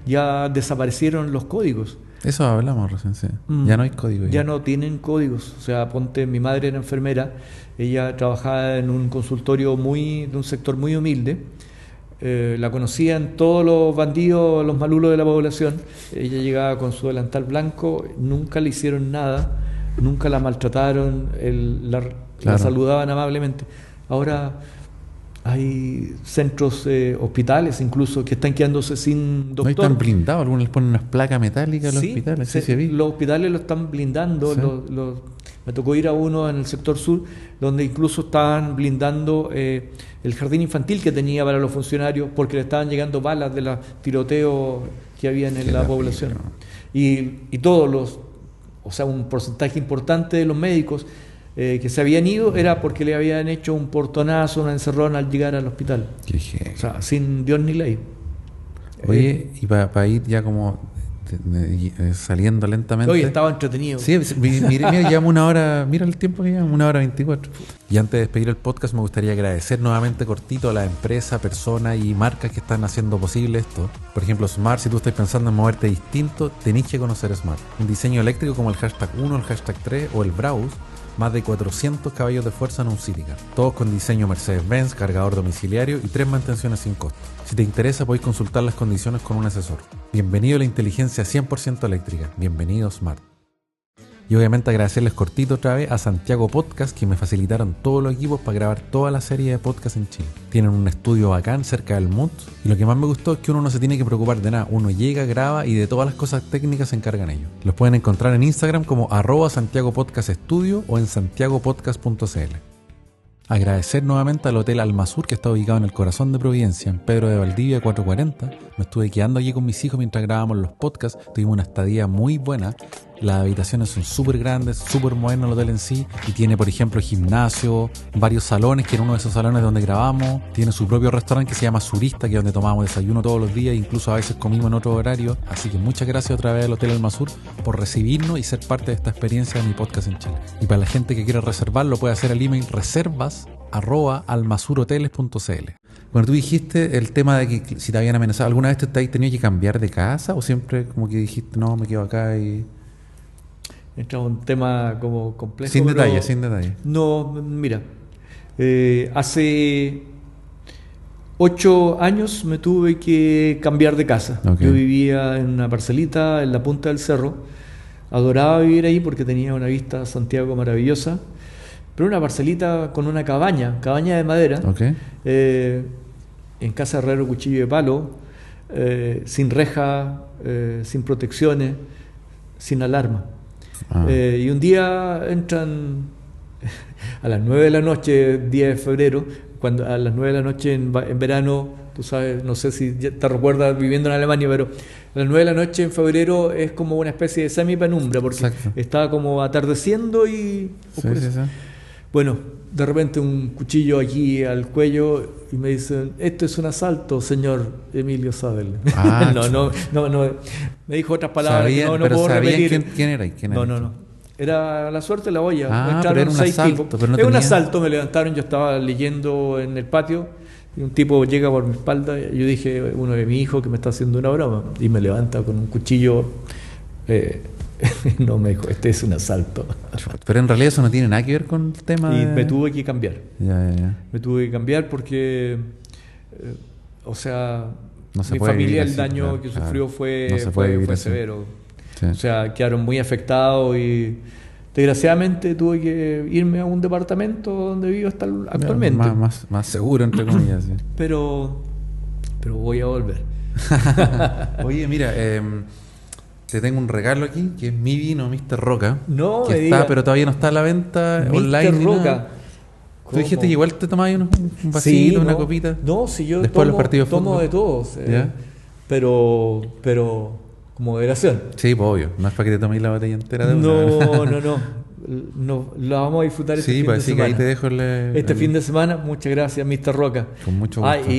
ya desaparecieron los códigos. Eso hablamos recién, sí. Ya no hay código. Ya no tienen códigos. O sea, ponte, mi madre era enfermera, ella trabajaba en un consultorio de un sector muy humilde, la conocían todos los bandidos, los malulos de la población, ella llegaba con su delantal blanco, nunca le hicieron nada, nunca la maltrataron, la saludaban amablemente. Ahora hay centros, hospitales incluso, que están quedándose sin doctor. No están blindados, algunos les ponen unas placas metálicas a los hospitales. Sí, vi. Los hospitales lo están blindando. Sí. Me tocó ir a uno en el sector sur, donde incluso estaban blindando el jardín infantil que tenía para los funcionarios, porque le estaban llegando balas de los tiroteos que habían en la población. Y todos o sea, un porcentaje importante de los médicos que se habían ido era porque le habían hecho un portonazo, una encerrona al llegar al hospital. Qué heavy. O sea, sin Dios ni ley. Oye, y para ir ya como saliendo lentamente. Hoy estaba entretenido. Sí, mira, llevamos 1 hora, mira el tiempo que llevamos, 1 hora 24. Y antes de despedir el podcast me gustaría agradecer nuevamente cortito a las empresas, personas y marcas que están haciendo posible esto. Por ejemplo, Smart, si tú estás pensando en moverte distinto, tenés que conocer Smart. Un diseño eléctrico como el hashtag 1, el hashtag 3 o el Browse. Más de 400 caballos de fuerza en un Citycar. Todos con diseño Mercedes-Benz, cargador domiciliario y 3 mantenciones sin costo. Si te interesa, podéis consultar las condiciones con un asesor. Bienvenido a la inteligencia 100% eléctrica. Bienvenido Smart. Y obviamente agradecerles cortito otra vez a Santiago Podcast, que me facilitaron todos los equipos para grabar toda la serie de podcast en Chile. Tienen un estudio bacán cerca del MUT, y lo que más me gustó es que uno no se tiene que preocupar de nada. Uno llega, graba y de todas las cosas técnicas se encargan ellos. Los pueden encontrar en Instagram como @Santiago Podcast Estudio o en santiagopodcast.cl. Agradecer nuevamente al Hotel Almasur, que está ubicado en el corazón de Providencia, en Pedro de Valdivia 440. Me estuve quedando allí con mis hijos mientras grabábamos los podcasts. Tuvimos una estadía muy buena. Las habitaciones son súper grandes, súper moderno el hotel en sí. Y tiene, por ejemplo, gimnasio, varios salones, que en uno de esos salones donde grabamos. Tiene su propio restaurante que se llama Surista, que es donde tomamos desayuno todos los días. Incluso a veces comimos en otro horario. Así que muchas gracias otra vez al Hotel Almasur por recibirnos y ser parte de esta experiencia de mi podcast en Chile. Y para la gente que quiera reservar, lo puede hacer al email reservas@almasurhoteles.cl. Cuando tú dijiste el tema de que si te habían amenazado, ¿alguna vez te has tenido que cambiar de casa o siempre como que dijiste, no, me quedo acá y...? Entra un tema como complejo. Sin detalle, sin detalle. No, mira, hace 8 años me tuve que cambiar de casa. Okay. Yo vivía en una parcelita en la punta del cerro. Adoraba vivir ahí porque tenía una vista a Santiago maravillosa. Pero una parcelita con una cabaña de madera, Okay. En casa herrero cuchillo de palo, sin reja, sin protecciones, sin alarma. Y un día entran a las 9 de la noche, 10 de febrero, cuando a las 9 de la noche en verano, tú sabes, no sé si ya te recuerdas viviendo en Alemania, pero a las 9 de la noche en febrero es como una especie de semi-penumbra, porque Exacto. está como atardeciendo y oscurece. Sí. Bueno, de repente un cuchillo aquí al cuello y me dicen, esto es un asalto, señor Emilio Sabel. Ah, no, me dijo otras palabras que no pero puedo sabían repetir. quién era. No. Era la suerte de la olla. Ah, Entraron pero era un 6 asalto, tipos. pero no Es un tenía- asalto, me levantaron, yo estaba leyendo en el patio y un tipo llega por mi espalda. Yo dije, uno de mis hijos que me está haciendo una broma, y me levanta con un cuchillo. No, me dijo, este es un asalto. Pero en realidad eso no tiene nada que ver con el tema Y de... me tuve que cambiar. Ya. Me tuve que cambiar porque, o sea, No se mi puede familia, vivir el así, daño claro, que claro. sufrió No se puede fue vivir así. severo. Sí. O sea, quedaron muy afectados y desgraciadamente tuve que irme a un departamento donde vivo hasta actualmente. Más seguro, entre comillas. Sí. Pero voy a volver. Oye, mira, te tengo un regalo aquí, que es mi vino, Mr. Roca. No que me está, digas. pero todavía no está a la venta Mr. online. ni Roca. nada. Tú dijiste ¿Cómo? que igual te tomabas un vasito, Sí, una no. copita. No, si yo Después de los partidos de tomo fútbol. de todos. ¿Ya? Pero con moderación. Sí, pues obvio. No es para que te tomes la botella entera de una. No, la vamos a disfrutar este Sí, fin pues de así que semana. ahí te dejo Este fin de semana, muchas gracias, Mr. Roca. Con mucho gusto.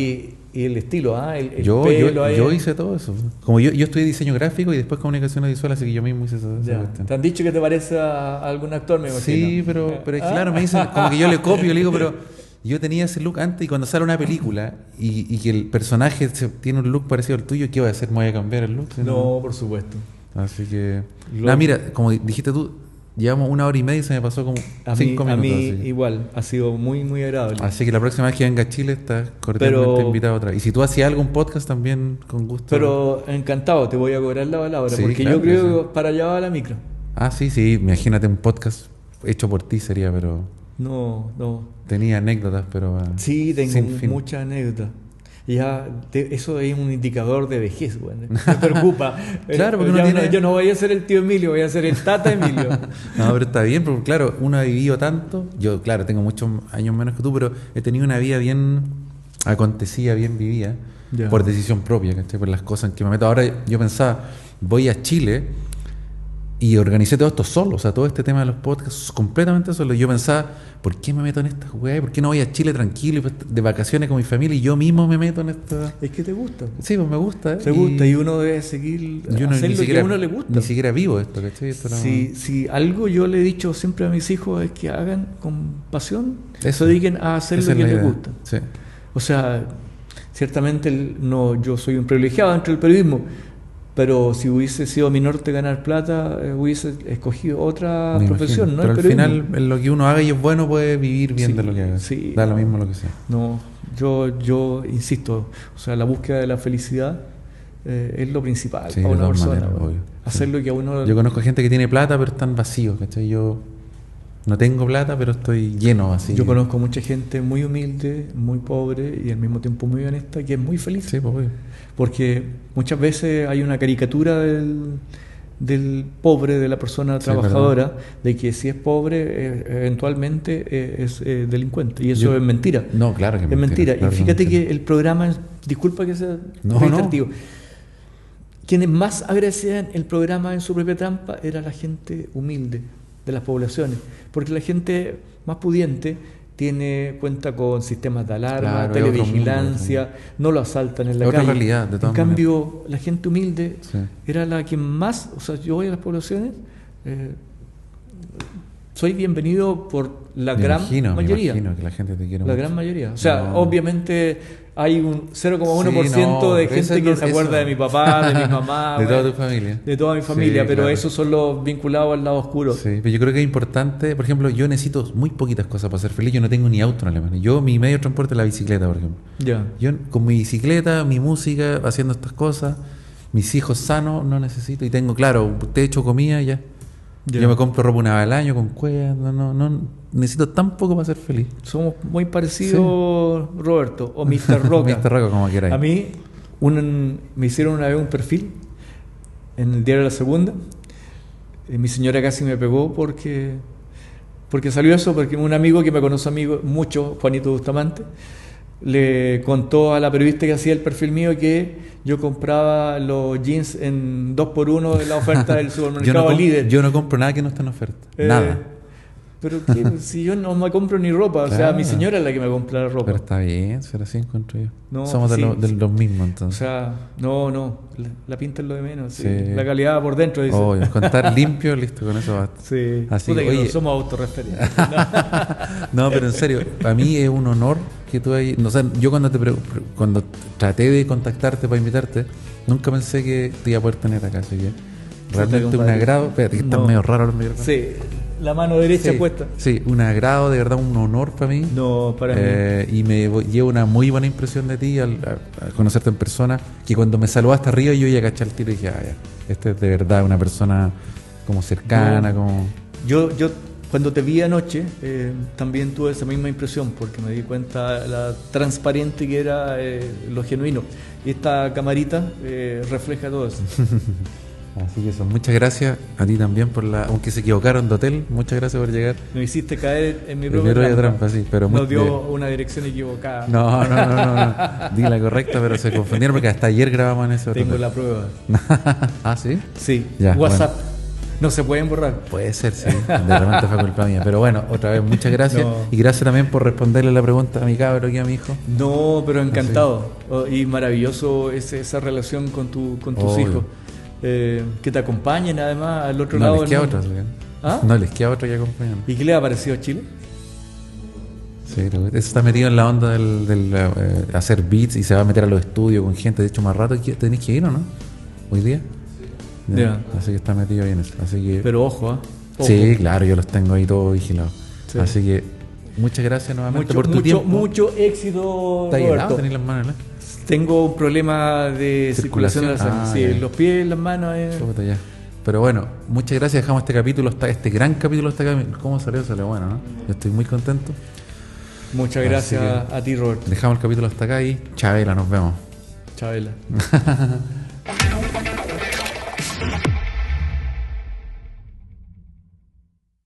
Y el estilo, el Yo pelo ahí. hice todo eso. Como yo estudié diseño gráfico y después comunicación visual, así que yo mismo hice esa Ya. cuestión. ¿Te han dicho que te parece a algún actor, me imagino? Sí, pero es que, claro, me dicen, como que yo le copio, le digo, pero yo tenía ese look antes y cuando sale una película y que el personaje tiene un look parecido al tuyo, ¿qué voy a hacer? ¿Me voy a cambiar el look? Si No, por supuesto. Así que... Lo- Nada, mira, como dijiste tú, llevamos 1 hora y media y se me pasó como 5 A minutos. mí así. igual, ha sido muy, muy agradable. Así que la próxima vez que venga a Chile estás cordialmente Pero- invitado otra vez. Y si tú hacías algún podcast también, con gusto. Pero encantado, te voy a cobrar la palabra, Sí, porque claro yo creo que que para allá va la micro. Ah, sí, imagínate un podcast hecho por ti sería, pero No. tenía anécdotas, pero... Sí, tengo sin fin. muchas anécdotas. Y ya, eso es un indicador de vejez, bueno. Me preocupa. Claro, porque Ya uno tiene- yo no voy a ser el tío Emilio, voy a ser el tata Emilio. No, pero está bien, porque claro, uno ha vivido tanto. Yo, claro, tengo muchos años menos que tú, pero he tenido una vida bien acontecida, bien vivida, Ya. por decisión propia, ¿cachai? Por las cosas en que me meto. Ahora yo pensaba, voy a Chile Y organicé todo esto solo, o sea, todo este tema de los podcasts completamente solo. Yo pensaba, ¿por qué me meto en esta weá? ¿Por qué no voy a Chile tranquilo y de vacaciones con mi familia y yo mismo me meto en esta...? Es que te gusta. Sí, pues me gusta. Te gusta y uno debe seguir yo no, hacer ni lo siquiera, que a uno le gusta. Ni siquiera vivo esto, ¿cachai? Esto Si algo yo le he dicho siempre a mis hijos es que hagan con pasión, se Eso. dediquen a hacer Esa lo es que la les idea. gusta. Sí. O sea, ciertamente yo soy un privilegiado dentro del periodismo, pero si hubiese sido mi norte ganar plata, hubiese escogido otra Me profesión, imagino. ¿no? Pero El al periodismo. final, en lo que uno haga y es bueno, puede vivir bien Sí, de lo que haga. sí. Da lo mismo lo que sea. No, yo insisto, o sea, la búsqueda de la felicidad es lo principal Sí, para de una todas persona. maneras, ¿no? obvio. Hacer lo que a uno... Yo conozco gente que tiene plata, pero están vacíos, ¿cachai? Yo no tengo plata, pero estoy lleno así. Yo conozco mucha gente muy humilde, muy pobre y al mismo tiempo muy honesta, que es muy feliz. Sí, pues obvio. Porque muchas veces hay una caricatura del pobre, de la persona Sí, trabajadora, de que si es pobre, eventualmente es delincuente. Y eso es mentira. No, claro que Es mentira. claro Y fíjate mentira. que el programa, disculpa que sea No, reiterativo, quienes más agradecían el programa en su propia trampa era la gente humilde de las poblaciones. Porque la gente más pudiente cuenta con sistemas de alarma, Claro, es otro televigilancia, mundo. no lo asaltan en la Es otra calle. realidad, de En todas cambio, la gente humilde Sí. era la que más, o sea, yo voy a las poblaciones, soy bienvenido por la Me gran imagino, mayoría. Me imagino que la gente te quiere La mucho. gran mayoría. O sea, No. obviamente hay un 0,1% Sí, no, de pero eso gente que no- se acuerda eso- de mi papá, de mi mamá, De toda bueno, tu familia. de toda mi familia, Sí, pero claro. esos son los vinculados al lado oscuro. Sí, pero yo creo que es importante, por ejemplo, yo necesito muy poquitas cosas para ser feliz. Yo no tengo ni auto en Alemania. Mi medio de transporte es la bicicleta, por ejemplo. Ya. Yo con mi bicicleta, mi música, haciendo estas cosas, mis hijos sanos, no necesito. Y tengo, claro, techo, comida, ya. Ya. Yo me compro ropa una vez al año con cuevas, no necesito tan poco para ser feliz. Somos muy parecidos, Roberto, o Mr. Roca. Mr. Roca, como quieras. A mí me hicieron una vez un perfil en el diario La Segunda. Mi señora casi me pegó porque salió eso, porque un amigo que me conoce mucho, Juanito Bustamante, le contó a la periodista que hacía el perfil mío que yo compraba los jeans en 2x1 de la oferta del supermercado Líder. Yo no compro nada que no esté en oferta. Nada. Pero si yo no me compro ni ropa, o sea, Claro. mi señora es la que me compra la ropa. Pero está bien, será así encuentro yo. No, Somos sí, de sí. los mismos O entonces. sea, la pinta es lo de menos. Sí. Sí. La calidad por dentro, dice. Obvio, contar limpio, listo, con eso basta. Sí. Así Puta que, que no oye, somos autorreferentes. no, pero en serio, a mí es un honor que tú ahí. No sé, yo cuando traté de contactarte para invitarte, nunca pensé que te iba a poder tener acá. Así que realmente un compadre. agrado. Espérate, que están No. medio raros los micrófonos. Sí, la mano derecha Sí, puesta. sí, un agrado, de verdad, un honor para mí. No, para mí. Y llevo una muy buena impresión de ti al conocerte en persona, que cuando me saludaste arriba yo ya caché el tiro y dije, ah, ya, este es de verdad una persona como cercana, No. como... Yo cuando te vi anoche, también tuve esa misma impresión, porque me di cuenta la transparente que era lo genuino. Y esta camarita refleja todo eso. Así que eso, muchas gracias a ti también aunque se equivocaron de hotel, muchas gracias por llegar. Me hiciste caer en mi En propia mi propia trampa. trampa, sí, pero muy Nos dio bien. una dirección equivocada. No. Di la correcta, pero se confundieron porque hasta ayer grabamos en ese otro Tengo hotel. la prueba. Ah, ¿sí? Sí, Ya, WhatsApp. No se pueden borrar. Puede ser, sí. De repente fue culpa mía. Pero bueno, otra vez, muchas gracias. No. Y gracias también por responderle la pregunta a mi cabro y a mi hijo. No, pero encantado. Y maravilloso esa relación con tus Obvio. hijos. Que te acompañen además al otro No lado les del queda mundo. otra. ¿Ah? No les queda otro que acompañar. ¿Y qué le ha parecido a Chile? Sí, eso está metido en la onda del hacer beats y se va a meter a los estudios con gente. De hecho, más rato tenéis que ir, ¿o no? Hoy día. Ya. Así que está metido ahí en eso. Así que... Pero ojo, ¿ah? Ojo. Sí, claro, yo los tengo ahí todos vigilados. Sí. Así que muchas gracias nuevamente Mucho, por tu mucho, tiempo. mucho éxito, Está helado, Roberto. tenéis las manos, ¿no? Tengo un problema de circulación de la sangre. Ah, Sí, ya. los pies, las manos. Chuta, ya. Pero bueno, muchas gracias. Dejamos este gran capítulo hasta acá. ¿Cómo salió? Salió bueno, ¿no? Yo estoy muy contento. Muchas Así gracias que- a ti, Roberto. Dejamos el capítulo hasta acá y Chabela, nos vemos. Chabela.